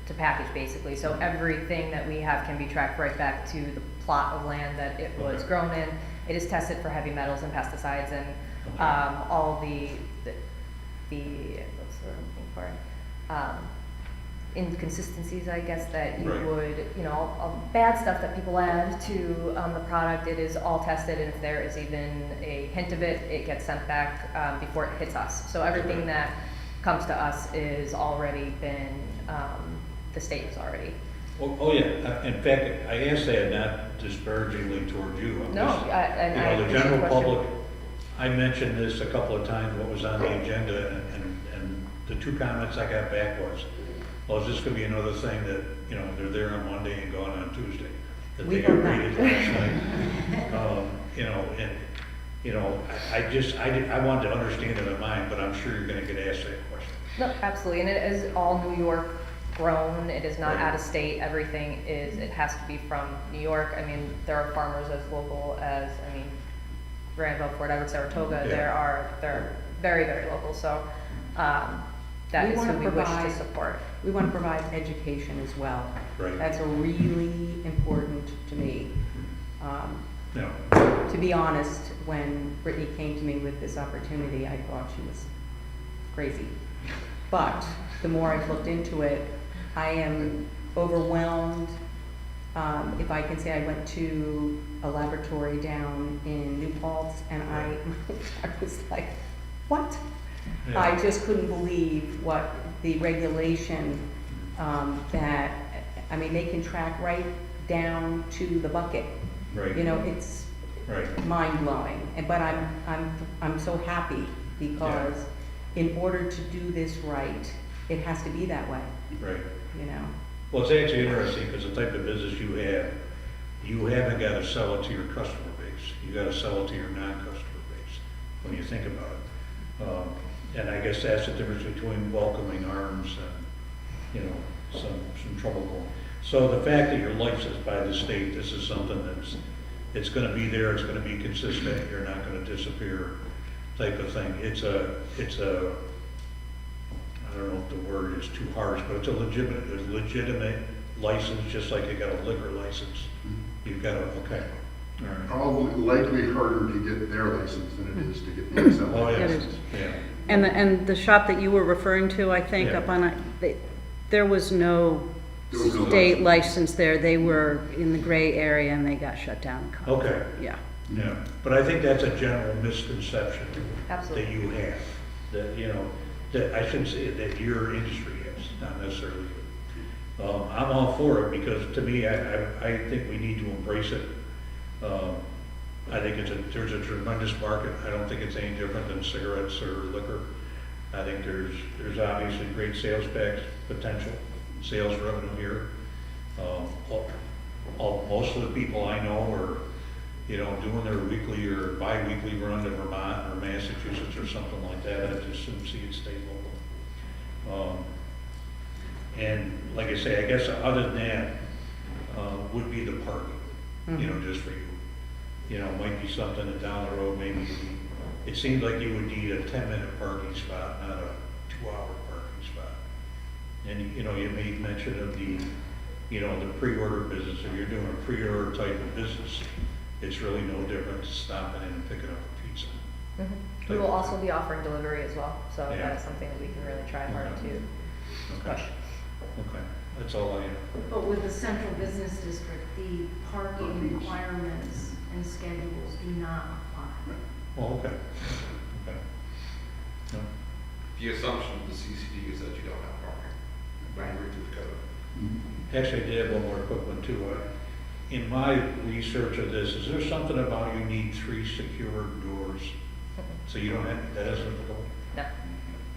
to package basically. So everything that we have can be tracked right back to the plot of land that it was grown in. It is tested for heavy metals and pesticides and all the what's the word I'm looking for? Inconsistencies, I guess, that you Right. would, all bad stuff that people add to the product. It is all tested, and if there is even a hint of it, it gets sent back before it hits us. So everything that comes to us is already been, the state has already. Oh, yeah, in fact, I asked that not disparagingly toward you. I'm No, just- and I the appreciate general the question. public, I mentioned this a couple of times, what was on the agenda, and the two comments I got back was, well, is this gonna be another thing that, they're there on Monday and gone on Tuesday? That We they hope agreed not. last night? I wanted to understand it in mind, but I'm sure you're gonna get asked that question. No, absolutely, and it is all New York grown, it is not Right. out of state, everything is, it has to be from New York. I mean, there are farmers as local as, Granville, Fort Edward, Saratoga, Yeah. they're very, very local, so, that We is who wanna we wish to provide- support. We want to provide education as well. Right. That's really important to me. No, To be honest, when Brittany came to me with this opportunity, I thought she was crazy. But the more I've looked into it, I am overwhelmed. If I can say, I went to a laboratory down in New Paltz and I was like, what? Yeah. I just couldn't believe what the regulation, they can track right down to the bucket. right, It's right, mind-blowing, but I'm so happy because in order to do this right, it has to be that way, right. you know? Well, it's actually interesting, because the type of business you haven't got to sell it to your customer base. You got to sell it to your non-customer base, when you think about it. And I guess that's the difference between welcoming arms and, some trouble going. So the fact that you're licensed by the state, this is something it's gonna be there, it's gonna be consistent, you're not gonna disappear, type of thing. It's a, I don't know if the word is too harsh, but it's a legitimate license, just like you got a liquor license. You've got okay, all right. Probably likely harder to get their license than it is to get the XL Oh, yes, license. yeah. And the shop that you were referring to, I think, Yeah. up on, there was no There was no state license there. They were in the gray area and they got shut down. Okay, Yeah. yeah, but I think that's a general misconception Absolutely. that you have, that I shouldn't say it, that your industry has, not necessarily you. I'm all for it, because to me, I think we need to embrace it. I think there's a tremendous market. I don't think it's any different than cigarettes or liquor. I think there's obviously great sales potential, sales revenue here. Most of the people I know are, doing their weekly or bi-weekly run to Vermont or Massachusetts or something like that. I just assume see it stay local. And like I say, I guess other than that, would be the parking, just for you. It might be something that down the road, maybe, it seems like you would need a 10-minute parking spot, not a 2-hour parking spot. And, you made mention of the pre-order business. If you're doing a pre-order type of business, it's really no different to stopping in and picking up a pizza. We will also be offering delivery as well, so Yeah. that is something that we can really try hard Okay. to Okay, push. okay, that's all I have. But with the central business district, the parking requirements and schedules do not apply. Oh, okay, okay. No. The assumption of the CCD is that you don't have parking. Right. Through the code. Actually, I did have one more quick one too. in my research of this, is there something about you need 3 secure doors? So you don't have, that isn't applicable? No.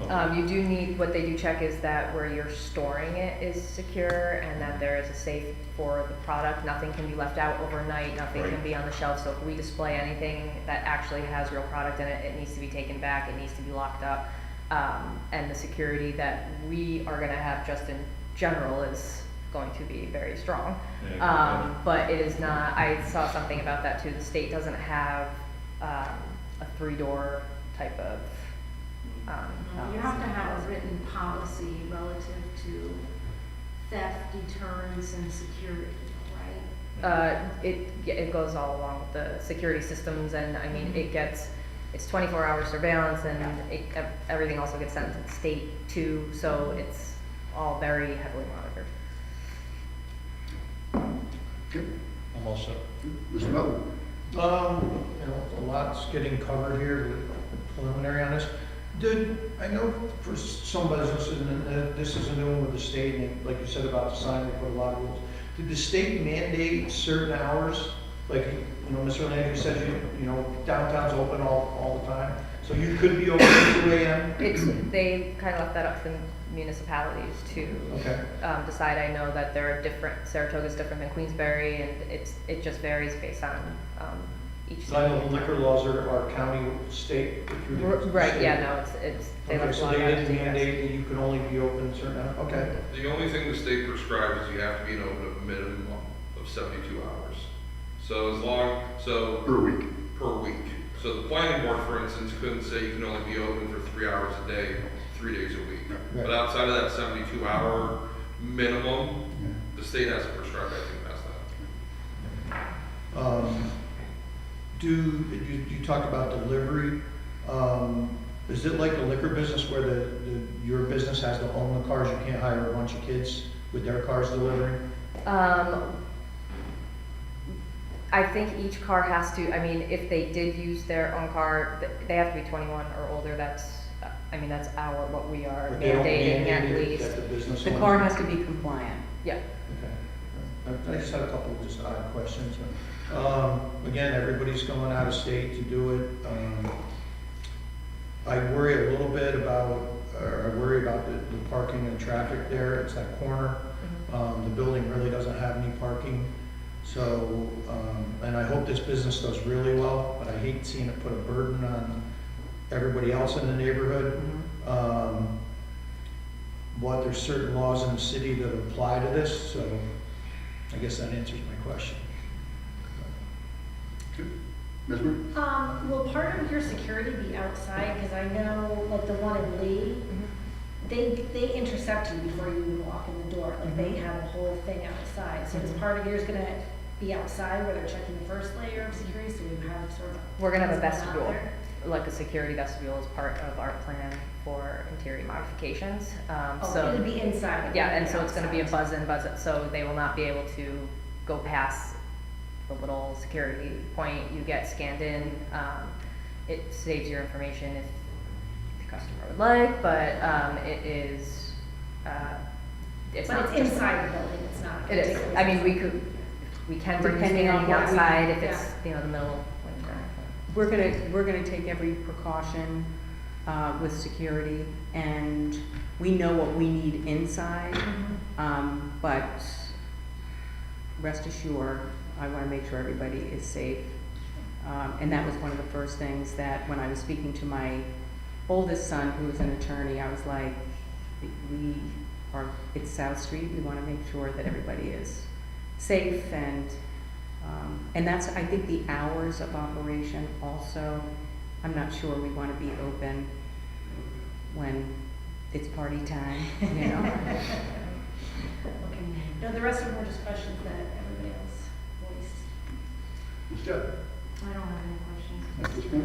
Okay. You do need, what they do check is that where you're storing it is secure and that there is a safe for the product. Nothing can be left out overnight, nothing can Right. be on the shelf. So if we display anything that actually has real product in it, it needs to be taken back, it needs to be locked up. And the security that we are gonna have just in general is going to be very strong. Yeah, But it is not, I saw something about that too. The state doesn't have, a 3-door type of, You have to have a written policy relative to theft, deterrence, and security, right? it goes all along with the security systems, and I mean, it's 24-hour surveillance, and everything also gets sent to the state too, so it's all very heavily monitored. Okay. I'm all set. Mr. Melvin? You know, a lot's getting covered here, with preliminary on this. I know for some businesses, and this is a new one with the state, and like you said about the sign, they put a lot of rules. Did the state mandate certain hours? Like, you know, Mr. Landry said, you know, downtown's open all the time, so you could be open at 2 a.m.? They kind of left that up to the municipalities to Okay. decide. I know that there are Saratoga's different than Queensbury, and it just varies based on each So I know city. the liquor laws are county, state. if you're the Right, state. yeah, no, it's, they Okay, left a so lot they of that didn't to you guys. mandate that you could only be open a certain hour? Okay. The only thing the state prescribes is you have to be in open a minimum of 72 hours. So Per week. per week. So the planning board, for instance, couldn't say you can only be open for 3 hours a day, 3 days a week. Right. But outside of that 72-hour minimum, the state hasn't prescribed anything past that. You talked about delivery. Is it like a liquor business where your business has to own the cars? You can't hire a bunch of kids with their cars delivering? I think each car has to, I mean, if they did use their own car, they have to be 21 or older. That's what we are But they don't mandating at mandate it least. that the business The owns car it? has to be compliant. Yeah. Okay. I just had a couple of just odd questions. Again, everybody's going out of state to do it. I worry a little bit about, the parking and traffic there. It's that corner. The building really doesn't have any parking. So, and I hope this business does really well, but I hate seeing it put a burden on everybody else in the neighborhood. But there's certain laws in the city that apply to this, so I guess that answers my question. Ms. Moore? Will part of your security be outside? Because I know, like the one in Lee, they intercept you before you even walk in the door. Like they have a whole thing outside. So is part of yours gonna be outside where they're checking the first layer of security? So you have sort of. We're gonna have a things going out vestibule, there? like a security vestibule as part of our plan for interior modifications. Oh, it'll be inside. it Yeah, won't and so it's gonna be a outside. buzz in, so they will not be able to go past the little security point. You get scanned in, it saves your information if the customer would like, but, it is, it's But not it's just- inside the building, it's not. It is, I mean, we can bring the Depending on scanning what we- outside if it's, yeah. the middle of winter. We're gonna take every precaution, with security, and we know what we need inside. But rest assured, I wanna make sure everybody is safe. And that was one of the first things that, when I was speaking to my oldest son, who is an attorney, I was like, it's South Street, we wanna make sure that everybody is safe, and that's, I think, the hours of operation also. I'm not sure we wanna be open when it's party time, you know? Okay. No, the rest of them were just questions that everybody else voiced. Ms. Judd? I don't have any questions. At this point?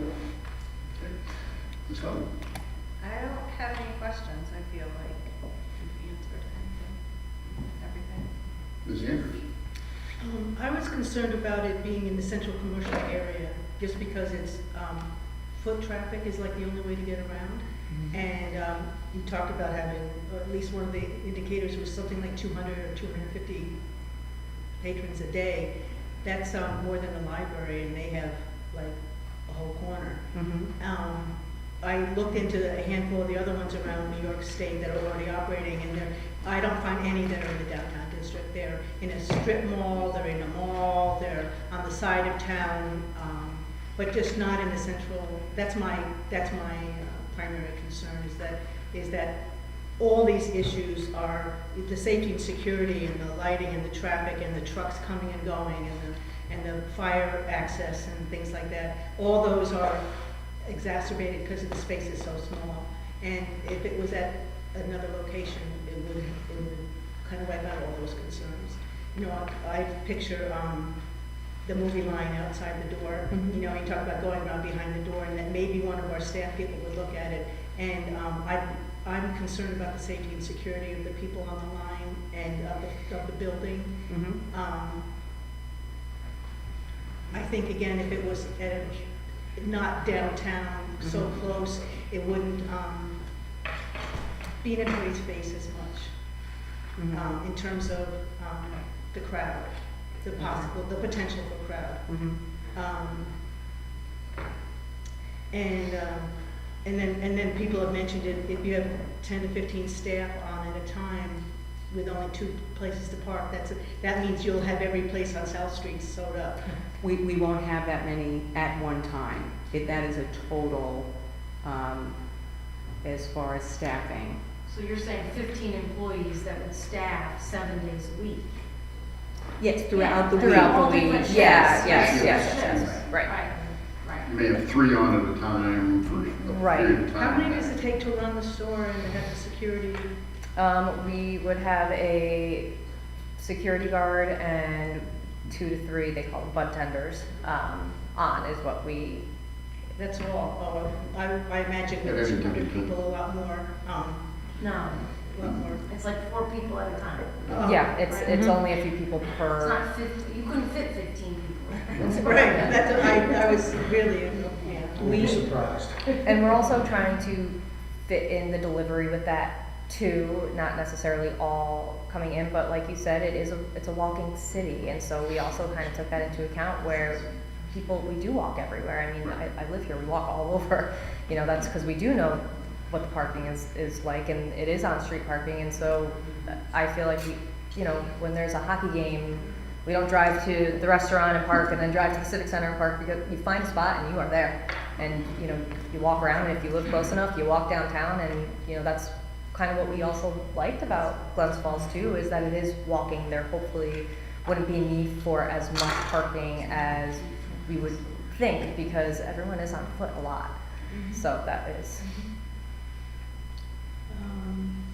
Okay. Ms. Hutton? I don't have any questions. I feel like we've answered everything. Ms. Andrews? I was concerned about it being in the central commercial area, just because it's, foot traffic is like the only way to get around. And you talked about having, or at least one of the indicators was something like 200 or 250 patrons a day. that's, more than the library, and they have like a whole corner. Mhm. I looked into a handful of the other ones around New York State that are already operating, and I don't find any that are in the downtown district. They're in a strip mall, they're in a mall, they're on the side of town, but just not in the central. That's my primary concern, is that all these issues are the safety and security and the lighting and the traffic and the trucks coming and going and the fire access and things like that. All those are exacerbated because the space is so small. And if it was at another location, it would kind of wipe out all those concerns. You know, I picture the movie line outside the door. Mhm. You know, you talk about going around behind the door, and that maybe one of our staff people would look at it. And I'm concerned about the safety and security of the people on the line and of the building. Mhm. I think, again, if it was at not downtown, so Mhm. close, it wouldn't be in everybody's face as much, Mhm. in terms of the crowd, the potential for crowd. Mhm. And then people have mentioned it, if you have 10 to 15 staff on at a time with only 2 places to park, that means you'll have every place on South Street sewed up. We won't have that many at one time. That is a total, as far as staffing. So you're saying 15 employees that would staff 7 days a week? Yes, throughout the week. Throughout All the week, different yeah, shifts. yes, Different yes, shifts. yes, right. Right. You may have 3 on at a time for a Right. period of time. How many does it take to run the store and to have the security? We would have a security guard and 2 to 3, they call them bud tenders, on is what we, That's all. I imagine Yeah, with every 200 time. people, a lot more, No, a lot more. it's like 4 people at a time. Oh, yeah, it's only a few people It's per, not 50, you couldn't fit 15 people. Right, I was really, yeah. We'll be surprised. and we're also trying to fit in the delivery with that too, not necessarily all coming in, but like you said, it's a walking city, and so we also kind of took that into account where we do walk everywhere. I mean, I live here, we walk all over, you know, that's because we do know what the parking is like, and it is on-street parking, and so I feel like you know, when there's a hockey game, we don't drive to the restaurant and park and then drive to the Civic Center and park, because you find a spot and you are there. And, you know, you walk around, and if you live close enough, you walk downtown, and, you know, that's kind of what we also liked about Glens Falls too, is that it is walking. There hopefully wouldn't be a need for as much parking as we would think, because everyone is on foot a lot. So that is.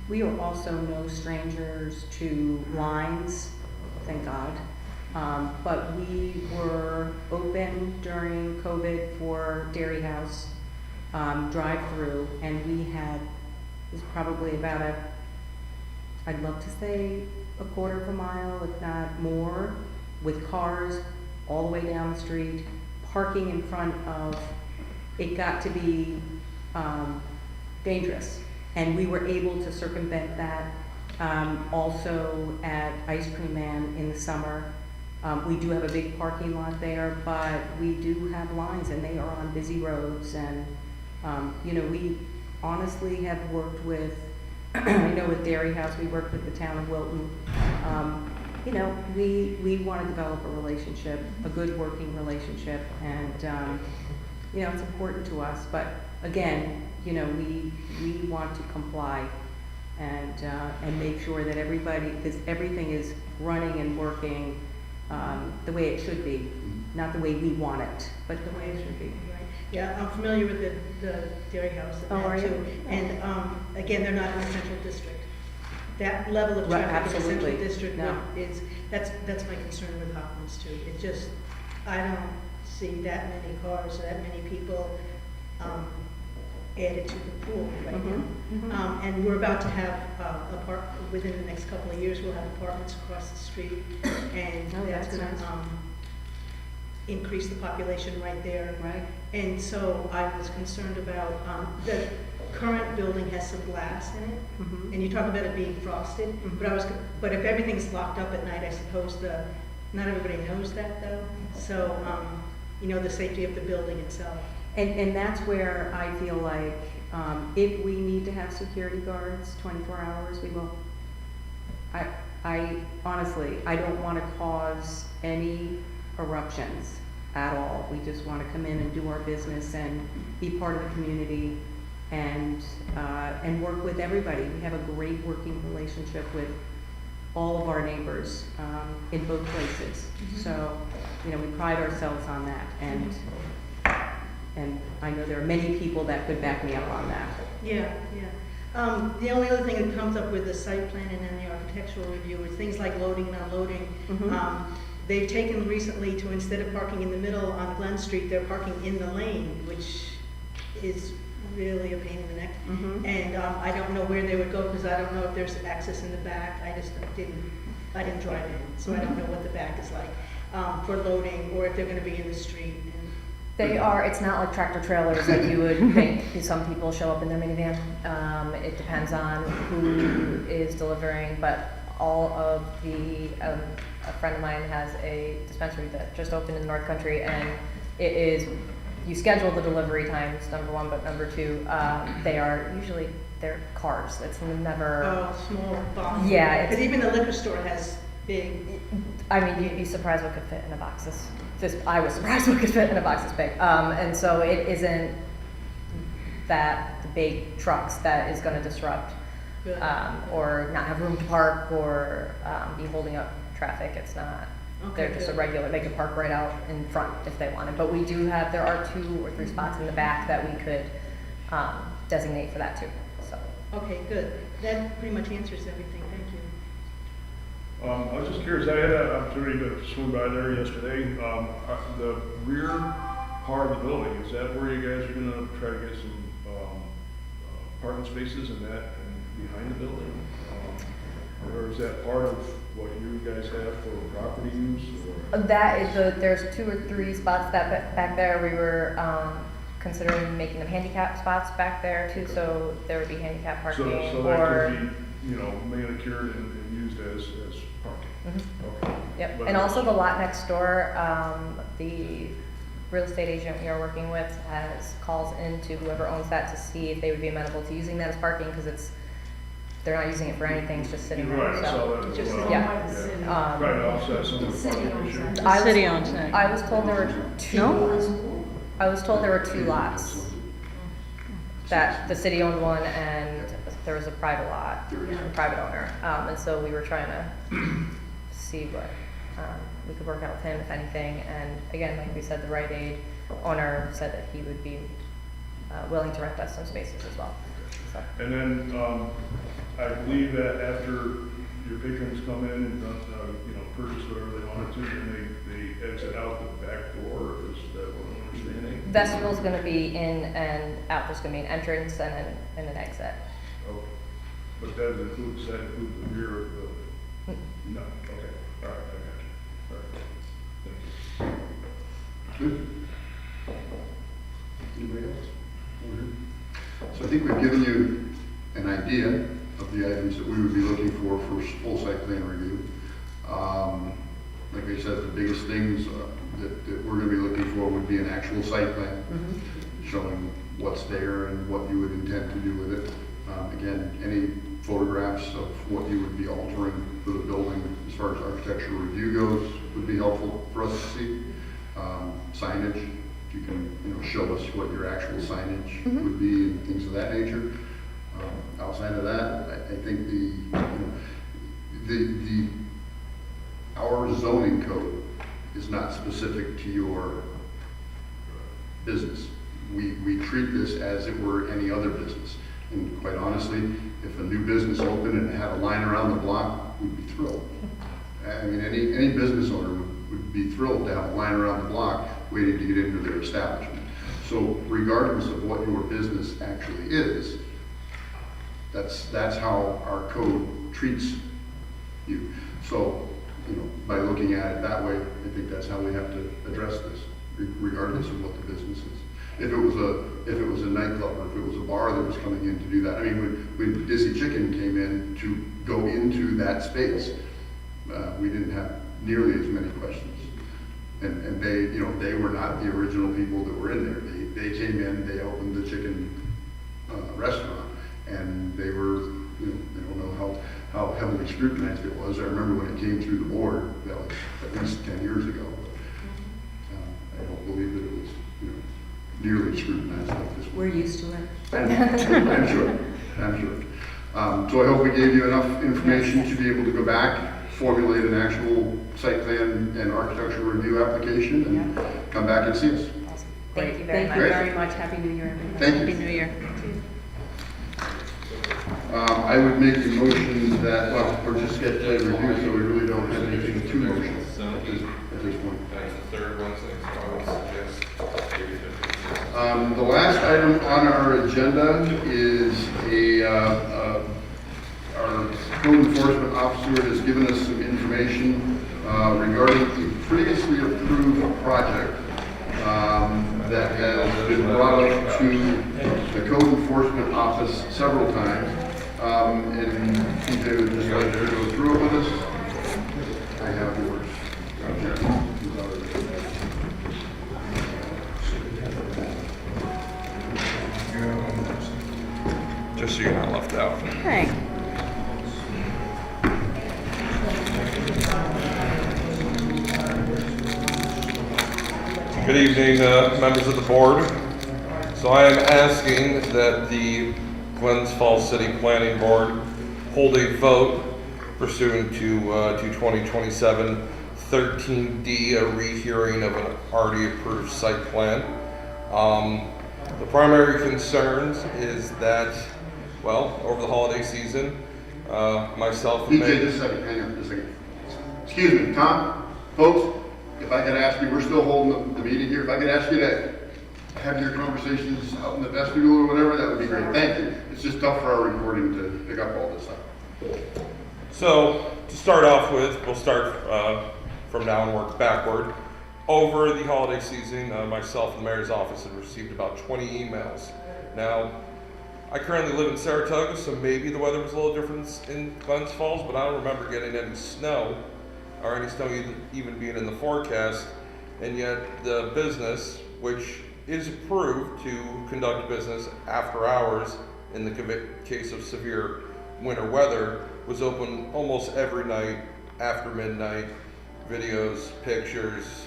We are also no strangers to lines, thank God. But we were open during COVID for Dairy House drive-through, and we had, it was probably about I'd love to say a quarter of a mile, if not more, with cars all the way down the street, parking in front of, it got to be dangerous. And we were able to circumvent that. Also at Ice Cream Man in the summer, we do have a big parking lot there, but we do have lines, and they are on busy roads. And you know, we honestly have worked with, I know with Dairy House, we worked with the town of Wilton. You know, we want to develop a relationship, a good working relationship, and you know, it's important to us. But again, you know, we want to comply and make sure that everybody, because everything is running and working the way it should be, not the way we want it, but the way it should be. Right. Yeah, I'm familiar with the Dairy House Oh, are you? too. And again, they're not in the central district. That level of Right, traffic in the central absolutely. district No. that's my concern with Hoffman's too. It just, I don't see that many cars, that many people added to the pool right now. Mhm. And we're about to have within the next couple of years, we'll have apartments across the street, and Oh, that's that's gonna nice. increase the population right there. Right. And so I was concerned about, the current building has some glass in it, Mhm. and you talk about it being frosted, but if everything's locked up at night, I suppose Not everybody knows that though, so, you know, the safety of the building itself. And that's where I feel like, if we need to have security guards 24 hours, we will. I honestly, I don't wanna cause any eruptions at all. We just wanna come in and do our business and be part of the community and work with everybody. We have a great working relationship with all of our neighbors, in both places. So, you know, we pride ourselves on that, and I know there are many people that could back me up on that. Yeah, yeah. The only other thing that comes up with the site plan and then the architectural review is things like loading and unloading. Mhm. They've taken recently to, instead of parking in the middle on Glen Street, they're parking in the lane, which is really a pain in the neck. Mhm. And I don't know where they would go, because I don't know if there's access in the back. I didn't drive in, so I don't know what the back is like, for loading, or if they're gonna be in the street. And They are, it's not like tractor trailers like you would think. Some people show up in their minivan. It depends on who is delivering, but all of the, a friend of mine has a dispensary that just opened in the North Country, and it is, you schedule the delivery times, number one, but number two, they are usually, they're cars. It's never, small box. Yeah, it's- Because even the liquor store has big. I mean, you'd be surprised what could fit in a box I was surprised what could fit in a box this big. And so it isn't that the big trucks that is gonna disrupt, Good. or not have room to park, or, be holding up traffic. It's not, Okay, they're just a good. regular, they could park right out in front if they wanted. But we do have, there are 2 or 3 spots in the back that we could, designate for that too, so. Okay, good. That pretty much answers everything. Thank you. I was just curious, I had an opportunity to swing by there yesterday. The rear part of the building, is that where you guys are gonna try to get some, parking spaces in that, and behind the building? Or is that part of what you guys have for property use, or? That is there's 2 or 3 spots that back there. We were, considering making them handicap spots back there too, so there would be handicap parking, So that could be, you know, manicured and used as parking? Mhm. Okay. Yep, But and also the lot next door, the real estate agent we are working with calls into whoever owns that to see if they would be amenable to using that as parking, because they're not using it for anything, it's just sitting there, Right, I so. saw that as Just well. Yeah. Trying to offset some of the City parking owns issue. that. I was- City owns that. I was told there were 2. No? I was told there were 2 lots. That the city owned one and there was a private lot, a private owner. And so we were trying to see what, we could work out with him, if anything. And again, like we said, the Rite Aid owner said that he would be, willing to rent us some spaces as well, so. And then, I believe that after your patrons come in and, you know, purchase whatever they wanted to, then they exit out the back door, is that what I'm understanding? Vestible's gonna be in and out, there's gonna be an entrance and an exit. Okay. But that includes the rear of the building? No, okay, all right, I got you. All right, thank you. Good. Anybody else? Over here? So I think we've given you an idea of the items that we would be looking for full site plan review. Like I said, the biggest things that we're gonna be looking for would be an actual site plan, showing what's there and what you would intend to do with it. Again, any photographs of what you would be altering for the building as far as architectural review goes would be helpful for us to see. Signage, if you can, you know, show us what your actual signage would be and things of that nature. Outside of that, I think our zoning code is not specific to your business. We treat this as it were any other business. And quite honestly, if a new business opened and had a line around the block, we'd be thrilled. I mean, any business owner would be thrilled to have a line around the block waiting to get into their establishment. So regardless of what your business actually is, that's how our code treats you. So, you know, by looking at it that way, I think that's how we have to address this, regardless of what the business is. If it was a nightclub, or if it was a bar that was coming in to do that. I mean, when Dizzy Chicken came in to go into that space, we didn't have nearly as many questions. And they, you know, they were not the original people that were in there. They came in, they opened the chicken restaurant, and they were, you know, I don't know how heavily scrutinized it was. I remember when it came through the board, that was at least 10 years ago. I don't believe that it was, you know, nearly scrutinized like this. We're used to it. I'm sure. So I hope we gave you enough information to be able to go back, formulate an actual site plan and architectural review application, and come back and see us. Awesome. Thank you very much. Thank you very much. Happy New Year, everyone. Thank you. Happy New Year. I would make a motion that, well, we're just site plan review, so we really don't have anything to motion at this point. That's the third Wednesday, so I would suggest maybe 15. The last item on our agenda is our code enforcement officer has given us some information regarding a previously approved project that has been brought up to the code enforcement office several times. And TJ would just like to go through it with us. I have yours. Just so you're not left out. Okay. Good evening, members of the board. So I am asking that the Glens Falls City Planning Board hold a vote pursuant to 2027 13D, a rehearing of an already approved site plan. The primary concerns is that, well, over the holiday season, myself and TJ, just a second, hang on, just a second. Excuse me, Tom, folks, if I could ask you, we're still holding the meeting here, if I could ask you to have your conversations out in the vestibule or whatever, that would be great, thank you. It's just tough for our recording to pick up all this stuff. So, to start off with, we'll start from now and work backward. Over the holiday season, myself and the mayor's office have received about 20 emails. Now, I currently live in Saratoga, so maybe the weather was a little different in Glens Falls, but I don't remember getting any snow, or any snow even being in the forecast, and yet the business, which is approved to conduct business after hours in the case of severe winter weather, was open almost every night after midnight, videos, pictures.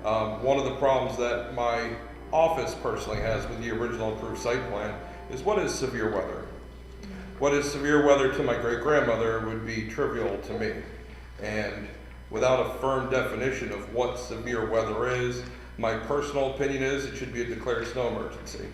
One of the problems that my office personally has with the original approved site plan is what is severe weather? What is severe weather to my great-grandmother would be trivial to me. And without a firm definition of what severe weather is, my personal opinion is it should be a declared snow emergency.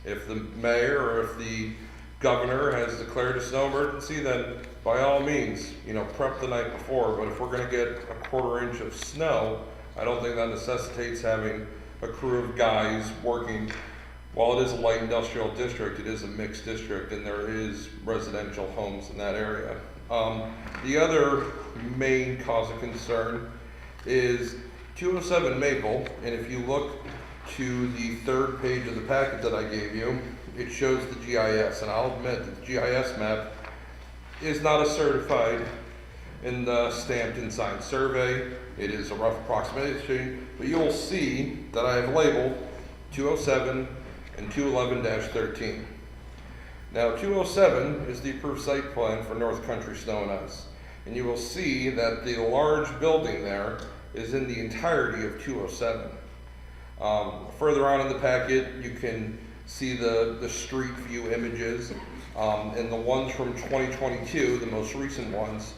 If the mayor or if the governor has declared a snow emergency, then by all means, you know, prep the night before. But if we're going to get a quarter-inch of snow, I don't think that necessitates having a crew of guys working. While it is a light industrial district, it is a mixed district, and there is residential homes in that area. The other main cause of concern is 207 Maple, and if you look to the third page of the packet that I gave you, it shows the GIS, and I'll admit that the GIS map is not a certified and stamped and signed survey. It is a rough approximation, but you will see that I have labeled 207 and 211-13. Now 207 is the approved site plan for North Country Snow and Ice, and you will see that the large building there is in the entirety of 207. Further on in the packet, you can see the street view images, and the ones from 2022, the most recent ones,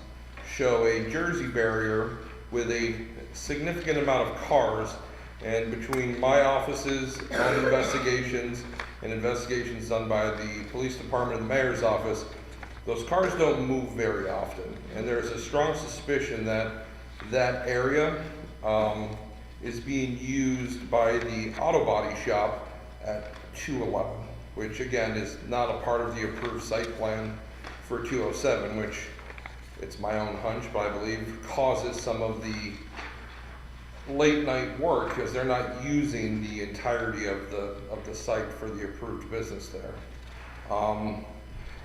show a Jersey barrier with a significant amount of cars, and between my office's own investigations and investigations done by the police department and the mayor's office, those cars don't move very often, and there's a strong suspicion that that area is being used by the auto body shop at 211, which again is not a part of the approved site plan for 207, which it's my own hunch, but I believe causes some of the late night work because they're not using the entirety of the site for the approved business there.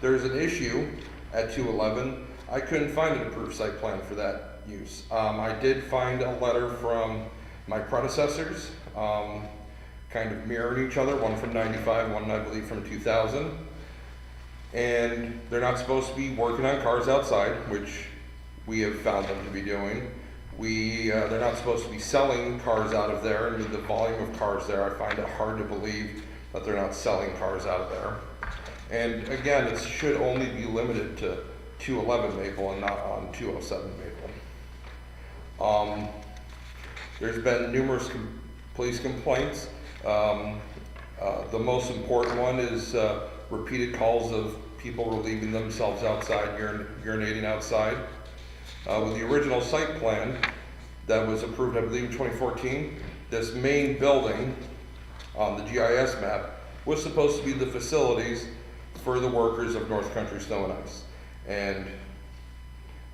There's an issue at 211. I couldn't find an approved site plan for that use. I did find a letter from my predecessors, kind of mirroring each other, one from 95, one I believe from 2000. And they're not supposed to be working on cars outside, which we have found them to be doing. They're not supposed to be selling cars out of there, and with the volume of cars there, I find it hard to believe that they're not selling cars out of there. And again, it should only be limited to 211 Maple and not on 207 Maple. There's been numerous police complaints. The most important one is repeated calls of people relieving themselves outside, urinating outside. With the original site plan that was approved, I believe, in 2014, this main building on the GIS map was supposed to be the facilities for the workers of North Country Snow and Ice. And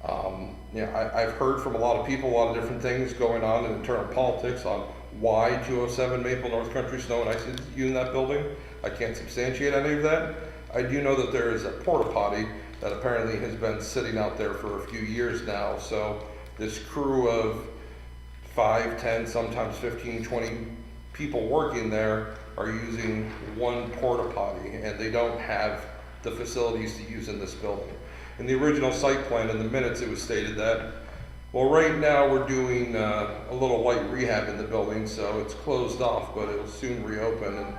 I've heard from a lot of people, a lot of different things going on in internal politics on why 207 Maple North Country Snow and Ice is using that building. I can't substantiate any of that. I do know that there is a porta potty that apparently has been sitting out there for a few years now. So this crew of 5, 10, sometimes 15, 20 people working there are using one porta potty, and they don't have the facilities to use in this building. In the original site plan, in the minutes, it was stated that, well, right now we're doing a little light rehab in the building, so it's closed off, but it'll soon reopen. And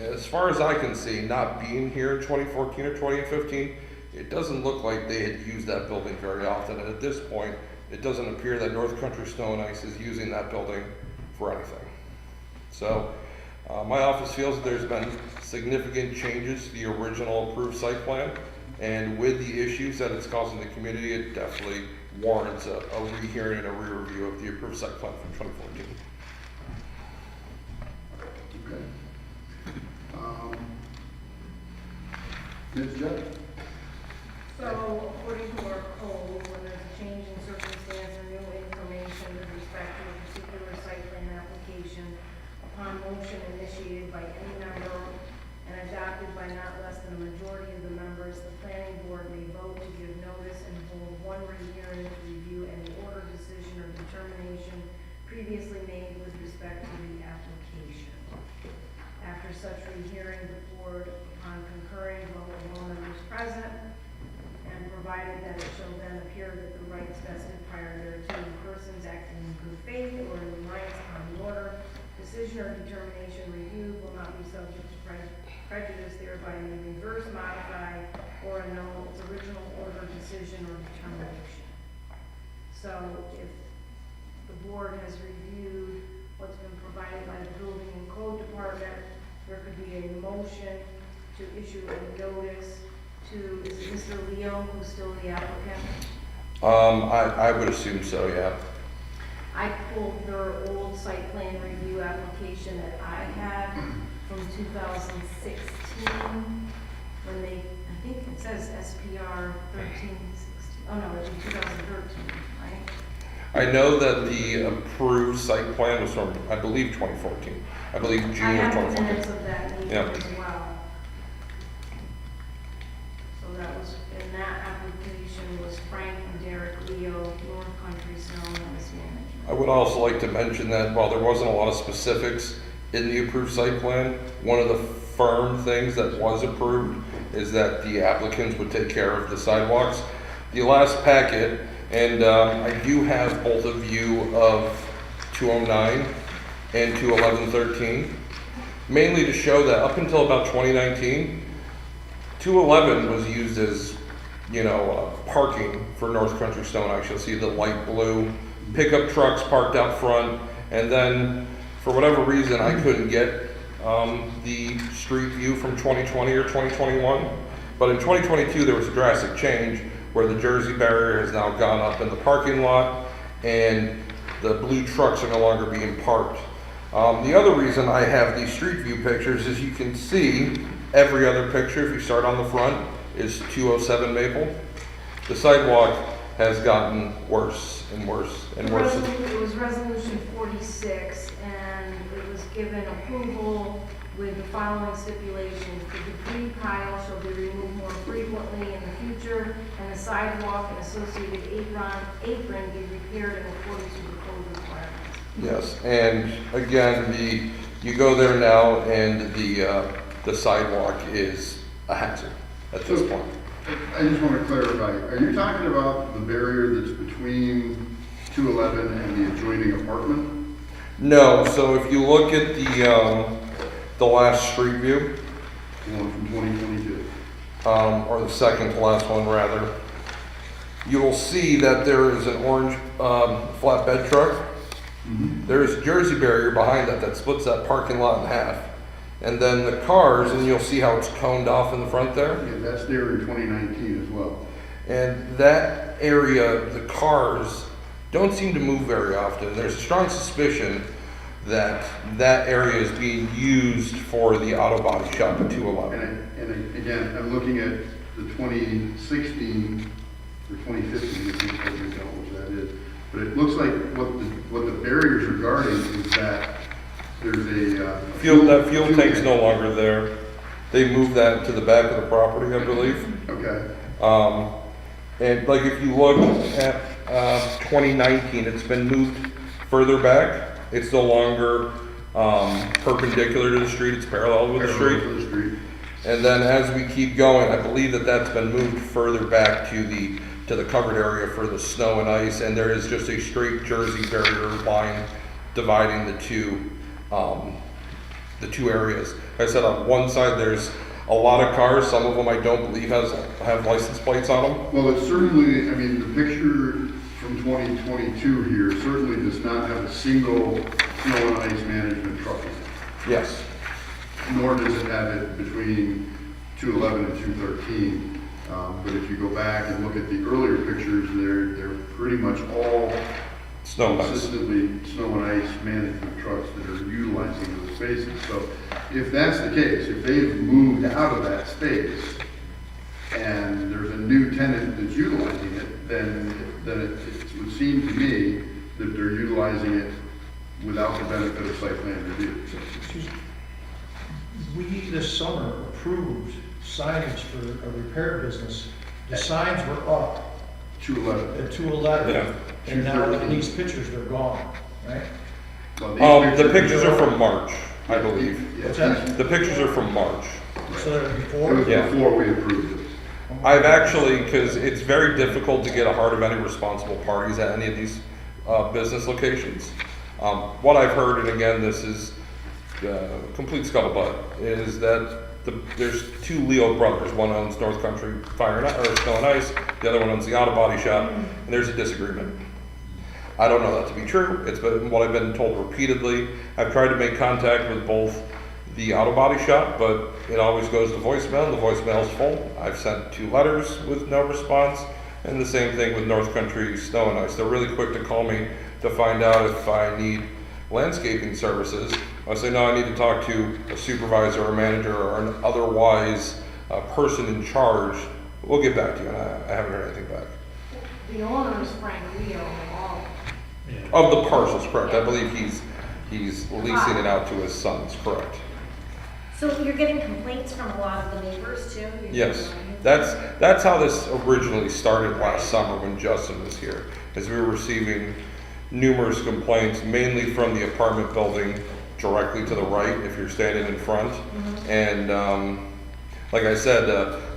as far as I can see, not being here in 2014 or 2015, it doesn't look like they had used that building very often. And at this point, it doesn't appear that North Country Snow and Ice is using that building for anything. So my office feels that there's been significant changes to the original approved site plan. And with the issues that it's causing the community, it definitely warrants a rehearing and a re-review of the approved site plan from 2014. Okay. Ms. Jeff? So according to our code, when there's a change in circumstance or new information with respect to a particular site plan application, upon motion initiated by any member and adopted by not less than a majority of the members, the planning board may vote to give notice and hold one rehearing to review any order, decision, or determination previously made with respect to the application. After such rehearing, the board, upon concurring vote of all members present, and provided that it shall then appear that the rights vested prior thereto in persons acting in good faith or in reliance upon the order, decision, or determination reviewed will not be subject to prejudice, thereby may reverse, modify, or annul its original order, decision, or determination. So if the board has reviewed what's been provided by the building and code department, there could be a motion to issue a notice to, is it Mr. Leo, who's still the applicant? I would assume so, yeah. I pulled their old site plan review application that I had from 2016, when they, I think it says SPR 1316, oh no, it was 2013, right? I know that the approved site plan was from, I believe, 2014. I believe June of 2014. I have the minutes of that meeting Yep. as well. So that was, in that application was Frank and Derek Leo, North Country Snow and Ice Management. I would also like to mention that while there wasn't a lot of specifics in the approved site plan, one of the firm things that was approved is that the applicants would take care of the sidewalks. The last packet, and I do have both a view of 209 and 21113, mainly to show that up until about 2019, 211 was used as, parking for North Country Snow and Ice. You'll see the light blue pickup trucks parked out front, and then for whatever reason I couldn't get the street view from 2020 or 2021, but in 2022 there was a drastic change where the Jersey barrier has now gone up in the parking lot and the blue trucks are no longer being parked. The other reason I have these street view pictures is you can see every other picture, if you start on the front, is 207 Maple. The sidewalk has gotten worse and worse and worse. It was resolution 46, and it was given approval with the following stipulations. The debris pile shall be removed more frequently in the future, and the sidewalk and associated apron be repaired in accordance with the code requirements. Yes, and again, you go there now and the sidewalk is a hazard at this point. I just want to clarify, are you talking about the barrier that's between 211 and the adjoining apartment? No, so if you look at the last street view, The one from 2022? or the second to last one rather, you will see that there is an orange flatbed truck. There's a Jersey barrier behind that splits that parking lot in half. And then the cars, and you'll see how it's coned off in the front there. Yeah, that's there in 2019 as well. And that area, the cars don't seem to move very often. There's a strong suspicion that that area is being used for the auto body shop at 211. And again, I'm looking at the 2016 or 2015, I think I can tell which that is. But it looks like what the barriers are guarding is that there's a That fuel tank's no longer there. They moved that to the back of the property, I believe. Okay. And like if you look at 2019, it's been moved further back. It's no longer perpendicular to the street, it's parallel with the street. To the street. And then as we keep going, I believe that's been moved further back to the covered area for the snow and ice, and there is just a straight Jersey barrier line dividing the two areas. Like I said, on one side there's a lot of cars, some of them I don't believe have license plates on them. Well, it's certainly, I mean, the picture from 2022 here certainly does not have a single snow and ice management truck in it. Yes. Nor does it have it between 211 and 213. But if you go back and look at the earlier pictures, they're pretty much all Snow and ice. consistently snow and ice management trucks that are utilizing those spaces. So if that's the case, if they've moved out of that space and there's a new tenant that's utilizing it, then it would seem to me that they're utilizing it without the benefit of site plan review. We this summer approved signage for a repair business. The signs were up 211. at 211. Yeah. And now in these pictures, they're gone, right? Well, The pictures are from March, I believe. What's that? The pictures are from March. So they're It before? was Yeah. before we approved it. I've actually, because it's very difficult to get a heart of any responsible parties at any of these business locations. What I've heard, and again, this is complete scuttlebutt, is that there's two Leo brothers. One owns North Country Fire or Snow and Ice. The other one owns the auto body shop, and there's a disagreement. I don't know that to be true. It's been what I've been told repeatedly. I've tried to make contact with both the auto body shop, but it always goes to voicemail. The voicemail's full. I've sent 2 letters with no response, and the same thing with North Country Snow and Ice. They're really quick to call me to find out if I need landscaping services. I say, no, I need to talk to a supervisor or a manager or an otherwise person in charge. We'll get back to you, and I haven't heard anything back. The owner is Frank Leo of all. Of the parcels, correct. I believe he's leasing it out to his sons, correct. So you're getting complaints from a lot of the neighbors too? Yes, that's how this originally started last summer when Justin was here, is we were receiving numerous complaints, mainly from the apartment building directly to the right, if you're standing in front. And like I said,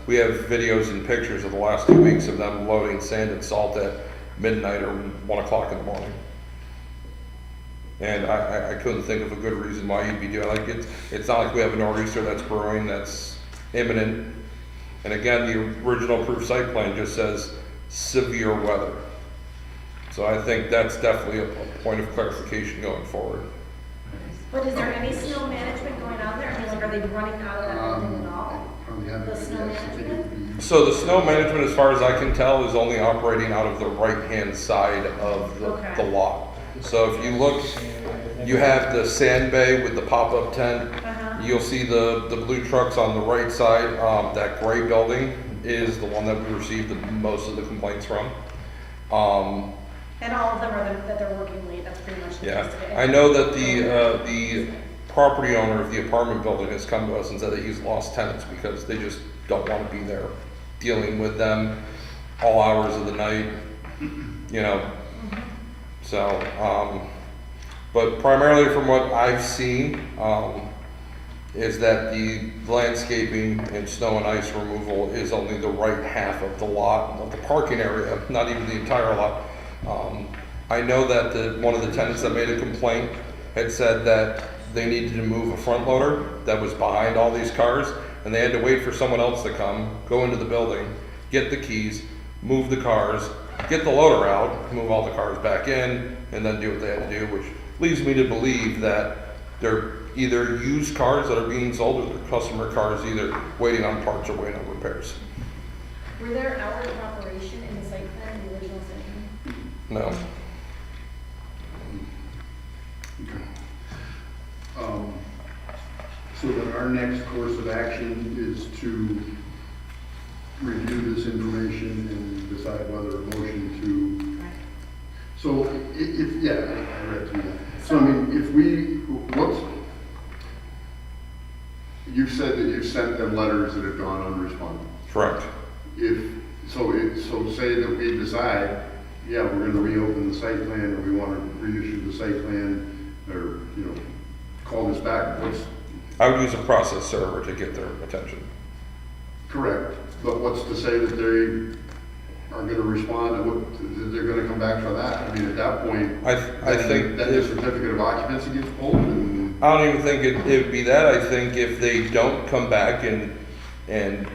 we have videos and pictures of the last 2 weeks of them loading sand and salt at midnight or 1 o'clock in the morning. And I couldn't think of a good reason why you'd be doing it. It's not like we have a nor'easter that's brewing, that's imminent. And again, the original approved site plan just says severe weather. So I think that's definitely a point of clarification going forward. But is there any snow management going on there? I mean, like, are they running out of that building at all? Probably haven't. The snow management? So the snow management, as far as I can tell, is only operating out of the right-hand side of the lot. So if you look, you have the sand bay with the pop-up tent. You'll see the blue trucks on the right side. That gray building is the one that we received most of the complaints from. And all of them are that they're working late, that's pretty much the Yeah, gist of it. I know that the property owner of the apartment building has come to us and said that he's lost tenants because they just don't want to be there dealing with them all hours of the night, you know. So, but primarily from what I've seen, is that the landscaping and snow and ice removal is only the right half of the lot, of the parking area, not even the entire lot. I know that one of the tenants that made a complaint had said that they needed to move a front loader that was behind all these cars, and they had to wait for someone else to come, go into the building, get the keys, move the cars, get the loader out, move all the cars back in, and then do what they had to do, which leads me to believe that they're either used cars that are being sold or they're customer cars either waiting on parts or waiting on repairs. Were there hours of operation in the site plan, the original site plan? No. Okay. So then our next course of action is to review this information and decide whether a motion to. So if yeah, I read through that. So I mean, if we, you've said that you've sent them letters that have gone unresponded. Correct. So say that we decide, yeah, we're gonna reopen the site plan, or we wanna reissue the site plan, or, you know, call this back, I would use a process server to get their attention. correct, but what's to say that they are gonna respond, and that they're gonna come back for that? I mean, at that point, I think then the certificate of occupancy gets pulled, and. I don't even think it would be that. I think if they don't come back and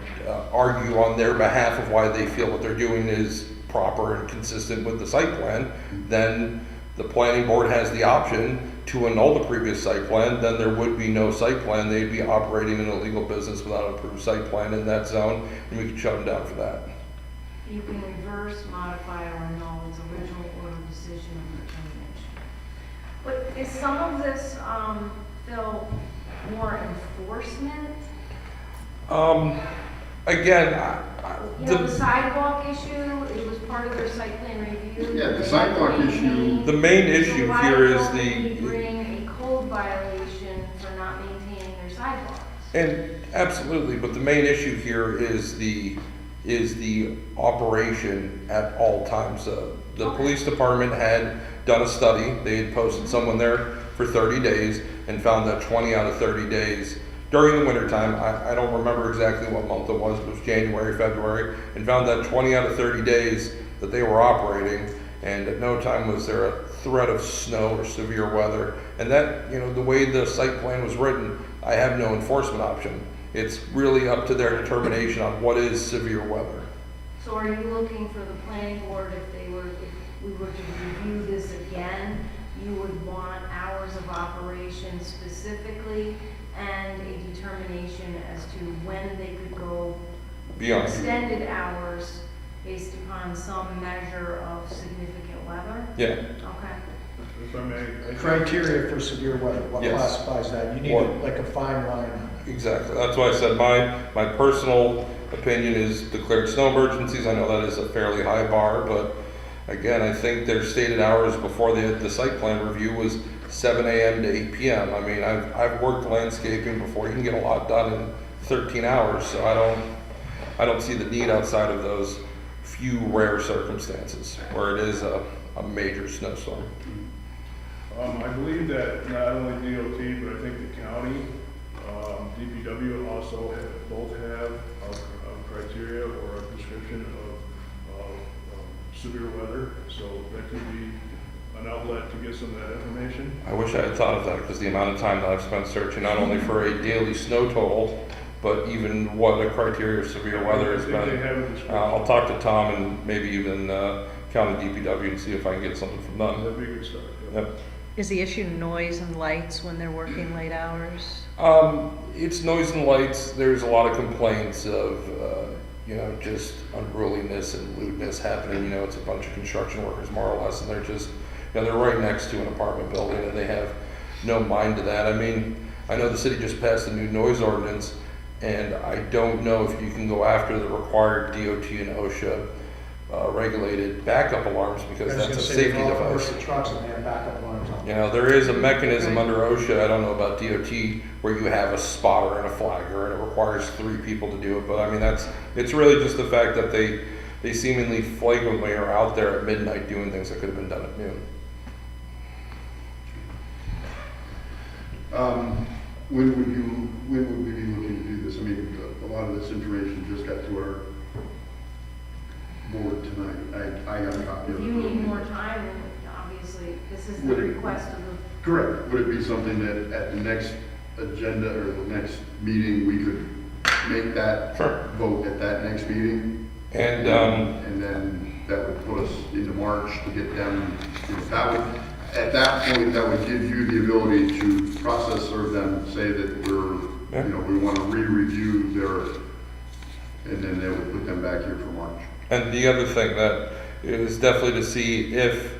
argue on their behalf of why they feel what they're doing is proper and consistent with the site plan, then the planning board has the option to annul the previous site plan. Then there would be no site plan. They'd be operating an illegal business without an approved site plan in that zone, and we could shut them down for that. You can reverse, modify, or annul its original order of decision of determination. But is some of this, Phil, more enforcement? Again, You know, the sidewalk issue, it was part of their site plan review. Yeah, the They sidewalk had to issue- maintain- the main issue So here is why don't the. we bring a code violation for not maintaining their sidewalks? And absolutely, but the main issue here is the operation at all times. The police department had done a study. They had posted someone there for 30 days and found that 20 out of 30 days during the wintertime, I don't remember exactly what month it was January, February, and found that 20 out of 30 days that they were operating, and at no time was there a threat of snow or severe weather. And that, you know, the way the site plan was written, I have no enforcement option. It's really up to their determination on what is severe weather. So are you looking for the planning board, if we were to review this again, you would want hours of operation specifically and a determination as to when they could go Beyond. extended hours based upon some measure of significant weather? Yeah. Okay. If I may. Criteria for severe weather, what Yes. classifies that? You need What? like a fine line on it. Exactly. That's why I said my personal opinion is declared snow emergencies. I know that is a fairly high bar, but again, I think their stated hours before the site plan review was 7 a.m. to 8 p.m. I mean, I've worked landscaping before. You can get a lot done in 13 hours, so I don't see the need outside of those few rare circumstances where it is a major snowstorm. I believe that not only DOT, but I think the county, DPW also both have a criteria or a description of severe weather, so that could be an outlet to get some of that information. I wish I had thought of that because the amount of time that I've spent searching not only for a daily snow total, but even what a criteria of severe weather has I think been. they have a description. I'll talk to Tom and maybe even county DPW and see if I can get something from them. That'd be a good start. Yep. Is the issue noise and lights when they're working late hours? It's noise and lights. There's a lot of complaints of, just unruliness and lewdness happening. You know, it's a bunch of construction workers more or less, and they're just, they're right next to an apartment building and they have no mind to that. I mean, I know the city just passed a new noise ordinance, and I don't know if you can go after the required DOT and OSHA regulated backup alarms I because was that's gonna a say, safety they're all device. commercial trucks and they have backup alarms on them. You know, there is a mechanism under OSHA, I don't know about DOT, where you have a spotter and a flagger, and it requires 3 people to do it, but I mean, it's really just the fact that they seemingly flagrantly are out there at midnight doing things that could have been done at noon. When would we be looking to do this? I mean, a lot of this information just got to our board tonight. I got a copy If of it. you need more time, then obviously, this is the Would it- request of the, Correct. Would it be something that at the next agenda or the next meeting, we could make that Sure. vote at that next meeting? And, And then that would put us into March to get them, you know, that would, at that point, that would give you the ability to process serve them, say that we're, Yeah. you know, we want to re-review their, and then they would put them back here for March. and the other thing that is definitely to see if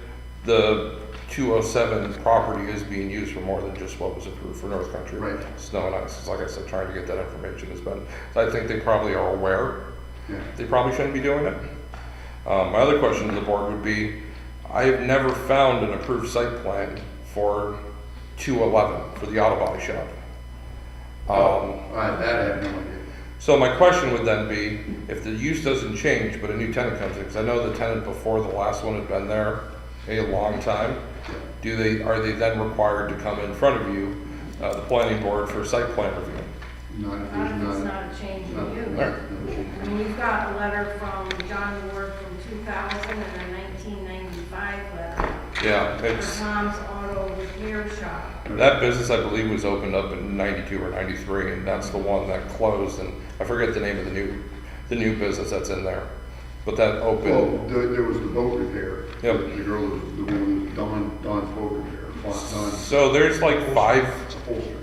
the 207 property is being used for more than just what was approved for North Country. Right. Snow and ice, it's like I said, trying to get that information has been, I think they probably are aware. Yeah. They probably shouldn't be doing it. My other question to the board would be, I have never found an approved site plan for 211 for the auto body shop. That I have no idea. So my question would then be, if the use doesn't change, but a new tenant comes in, because I know the tenant before the last one had been there a long time, are they then required to come in front of you, the planning board, for site plan review? Not if not if there's it's not. not a change not- in use. Right. I mean, you've got a letter from John Ward from 2000 and a 1995 letter Yeah, for it's, Tom's Auto Repair Shop. that business I believe was opened up in 92 or 93, and that's the one that closed, and I forget the name of the new business that's in there. But that opened, Well, there was the boat repair. Yep. The girl, the woman, Dawn's boat repair. Dawn. so there's like Upholstery.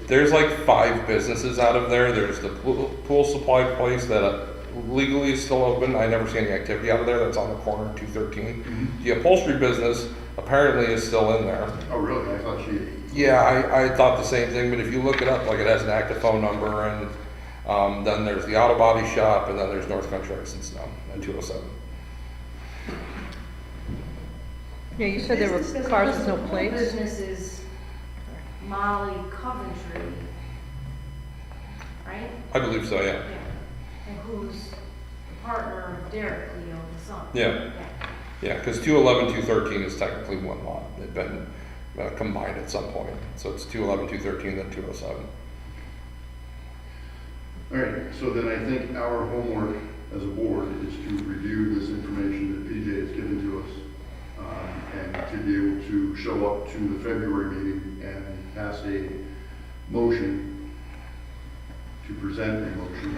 there's like 5 businesses out of there. There's the pool supply place that legally is still open. I never see any activity out of there. That's on the corner of 213. Mhm. The upholstery business apparently is still in there. Oh, really? I thought she. Yeah, I thought the same thing, but if you look it up, like it has an active phone number, and then there's the auto body shop, and then there's North Country Ice and Snow at 207. Yeah, you said there were Business- cars with no the plates? Business is Molly Coventry, right? I believe so, yeah. Yeah. And who's the partner of Derek, Leo, the son. Yeah. Yeah, because 211, 213 is technically one lot. They've been combined at some point. So it's 211, 213, then 207. All right, so then I think our homework as a board is to review this information that PJ has given to us, and to be able to show up to the February meeting and pass a motion, to present a motion.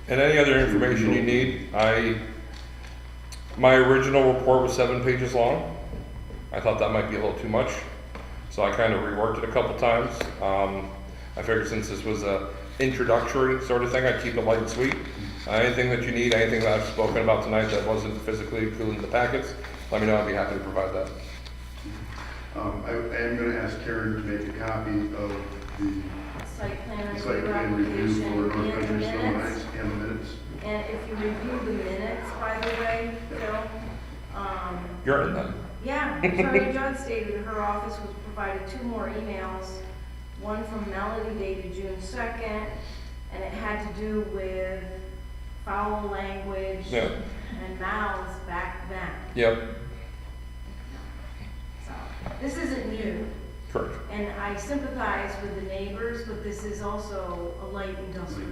And any other information you need, my original report was 7 pages long. I thought that might be a little too much, so I kind of reworked it a couple times. I figured since this was a introductory sort of thing, I'd keep it light and sweet. Anything that you need, anything that I've spoken about tonight that wasn't physically included in the packets, let me know, I'd be happy to provide that. I am gonna ask Karen to make a copy of the Site plan site review plan review for North application Country and Snow the and minutes. Ice and the minutes. And if you review the minutes, by the way, Phil, You're in then. yeah, Attorney Judd stated her office was provided 2 more emails, one from Melody dated June 2nd, and it had to do with foul language Yeah. and mouths back then. Yep, So, this isn't new, correct. and I sympathize with the neighbors, but this is also a light industrial.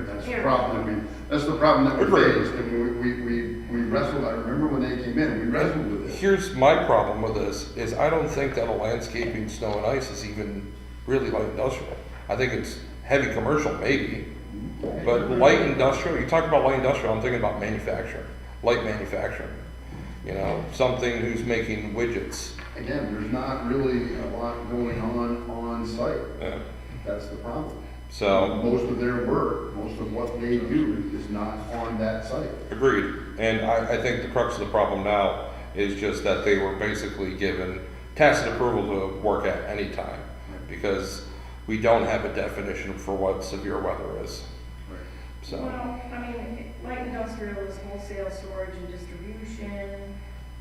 That's the area. problem, that's the problem that we Agreed. faced, and we wrestled, I remember when they came in, we wrestled with it. Here's my problem with this, is I don't think that a landscaping snow and ice is even really light industrial. I think it's heavy commercial, maybe, but light industrial, you talk about light industrial, I'm thinking about manufacturing, light manufacturing. You know, something who's making widgets. Again, there's not really a lot going on site, Yeah. that's the problem. So, Most of their work, most of what they do is not on that site. agreed. And I think the crux of the problem now is just that they were basically given tacit approval to work at any time. Because we don't have a definition for what severe weather is. Right. So, Well, I mean, light industrial is wholesale storage and distribution,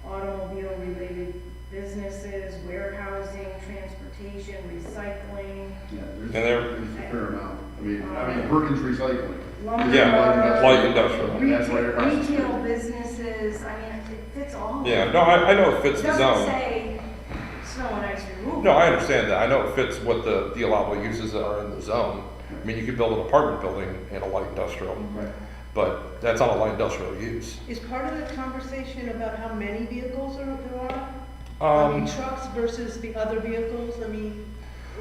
automobile-related businesses, warehousing, transportation, recycling. Yeah, And there's a fair amount. I mean, Perkins Recycling. lumber, yeah, light industrial. That's right across the street. Retail businesses, I mean, it fits all. Yeah, no, I know it fits It the doesn't zone. say snow and ice removal. No, I understand that. I know it fits what the allowable uses that are in the zone. I mean, you could build an apartment building in a light industrial, Right. but that's not a light industrial use. Is part of the conversation about how many vehicles there are? I mean, trucks versus the other vehicles, I mean,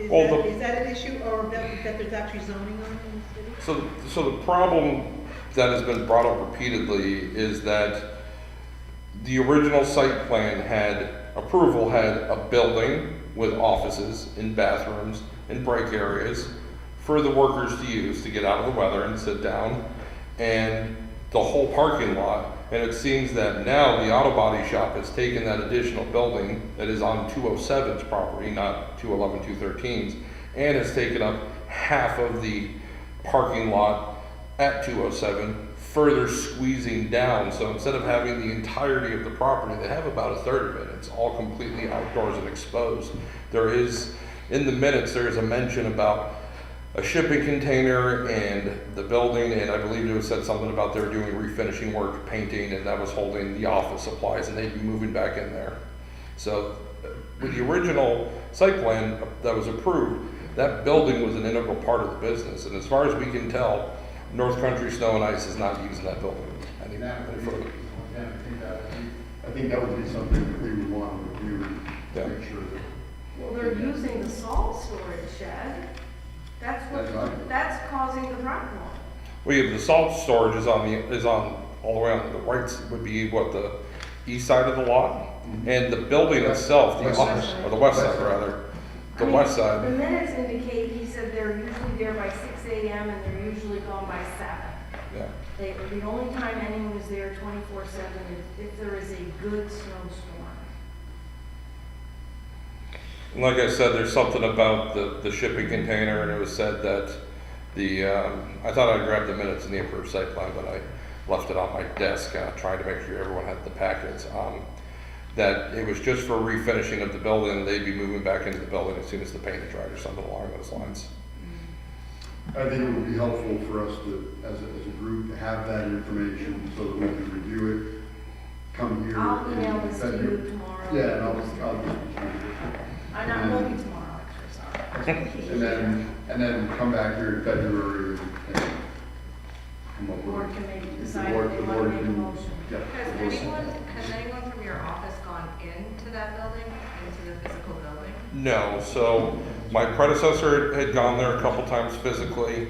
Well, is that an issue, or that there's actually zoning on it in the city? So the problem that has been brought up repeatedly is that the original site plan had a building with offices and bathrooms and break areas for the workers to use to get out of the weather and sit down, and the whole parking lot. And it seems that now the auto body shop has taken that additional building that is on 207's property, not 211, 213's, and has taken up half of the parking lot at 207, further squeezing down. So instead of having the entirety of the property, they have about a third of it. It's all completely outdoors and exposed. There is, in the minutes, there is a mention about a shipping container and the building, and I believe it was said something about they're doing refinishing work, painting, and that was holding the office supplies, and they'd be moving back in there. So with the original site plan that was approved, that building was an integral part of the business, and as far as we can tell, North Country Snow and Ice is not using that building any further. I think that would be something that we would want to review, Yeah. to make sure that. Well, they're using the salt storage shed. That's right. That's causing the problem. Well, yeah, the salt storage is on all the way on the right, would be what, the east side of the lot? And the building itself, the West office, side. or the west side rather, the I mean, west side. The minutes indicate, he said they're usually there by 6 AM and they're usually gone by 7. Yeah. The only time anyone is there 24/7 is if there is a good snowstorm. And like I said, there's something about the shipping container, and it was said that I thought I grabbed the minutes in the approved site plan, but I left it on my desk, trying to make sure everyone had the packets. That it was just for refinishing of the building, and they'd be moving back into the building as soon as the paint is dried or something along those lines. I think it would be helpful for us to, as a group, to have that information so that we can review it, come here. I'll email in this to you February. tomorrow. Yeah, and I'll just I'm not will be tomorrow, actually, sorry. and then come back here in February and come up The board with. can make, the decide board- if they the want to board make a can- motion. Yeah. Has anyone from your office gone into that building, into the physical building? No, so my predecessor had gone there a couple times physically,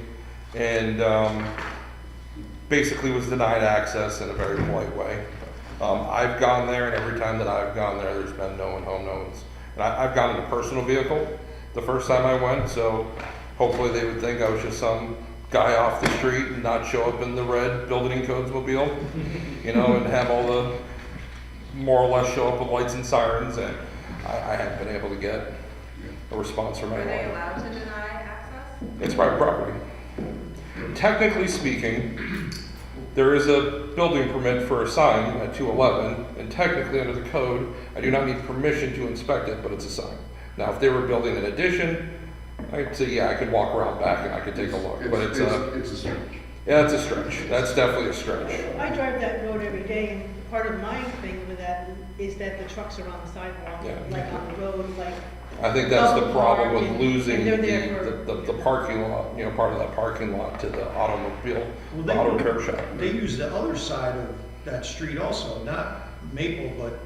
and basically was denied access in a very polite way. I've gone there, and every time that I've gone there, there's been no one home, no one's. And I've gone in a personal vehicle the first time I went, so hopefully they would think I was just some guy off the street and not show up in the red building codes mobile, you know, and have all the, more or less show up with lights and sirens, and I haven't been able to get a response from Were they anyone. allowed to deny access? It's private property. Technically speaking, there is a building permit for a sign at 211, and technically under the code, I do not need permission to inspect it, but it's a sign. Now, if they were building an addition, I'd say, yeah, I could walk around back and I could take a look, but It's a stretch. yeah, it's a stretch. That's definitely a stretch. I drive that road every day, and part of my thing with that is that the trucks are on the sidewalk, Yeah. like on the road, like. I think that's the double problem park, with and- losing and they're there the parking lot, you know, part of that parking lot to the automobile, Well, the auto repair shop. They use the other side of that street also, not Maple, but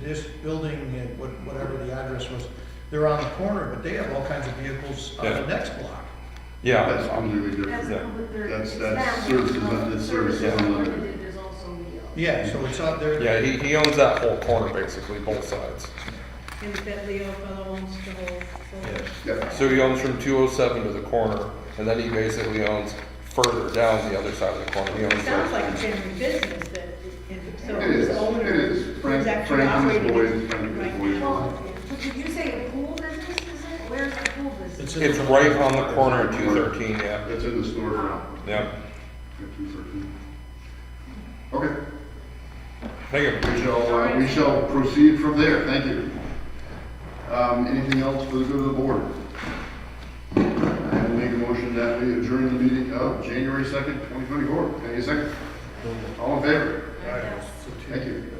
this building, and whatever the address was, they're on the corner, but they have all kinds of vehicles on Yeah. the next block. Yeah, That's completely different. Yeah. That's it's services, them. that's services Yeah. unlimited. Unlimited is also Leo. Yeah, so it's out there. yeah, he owns that whole corner basically, both sides. And that Leo fellow owns the whole. Yeah. So he owns from 207 to the corner, and then he basically owns further down the other side of the corner. He It owns sounds the, like a family business that, so It is, the owner it is. is Frank, actually Frank and his operating boys, it. Frank and his Right. boys. Well, but did you say a pool business, is it? Where's the pool business? in it's the- right on the corner of 213, yeah. That's in the storefront. Yeah. 2:13. Okay, Thank you. we shall proceed from there, thank you. Anything else for the good of the board? I will make a motion that we adjourn the meeting of January 2nd, 2024. Any second? All in favor? Thank you.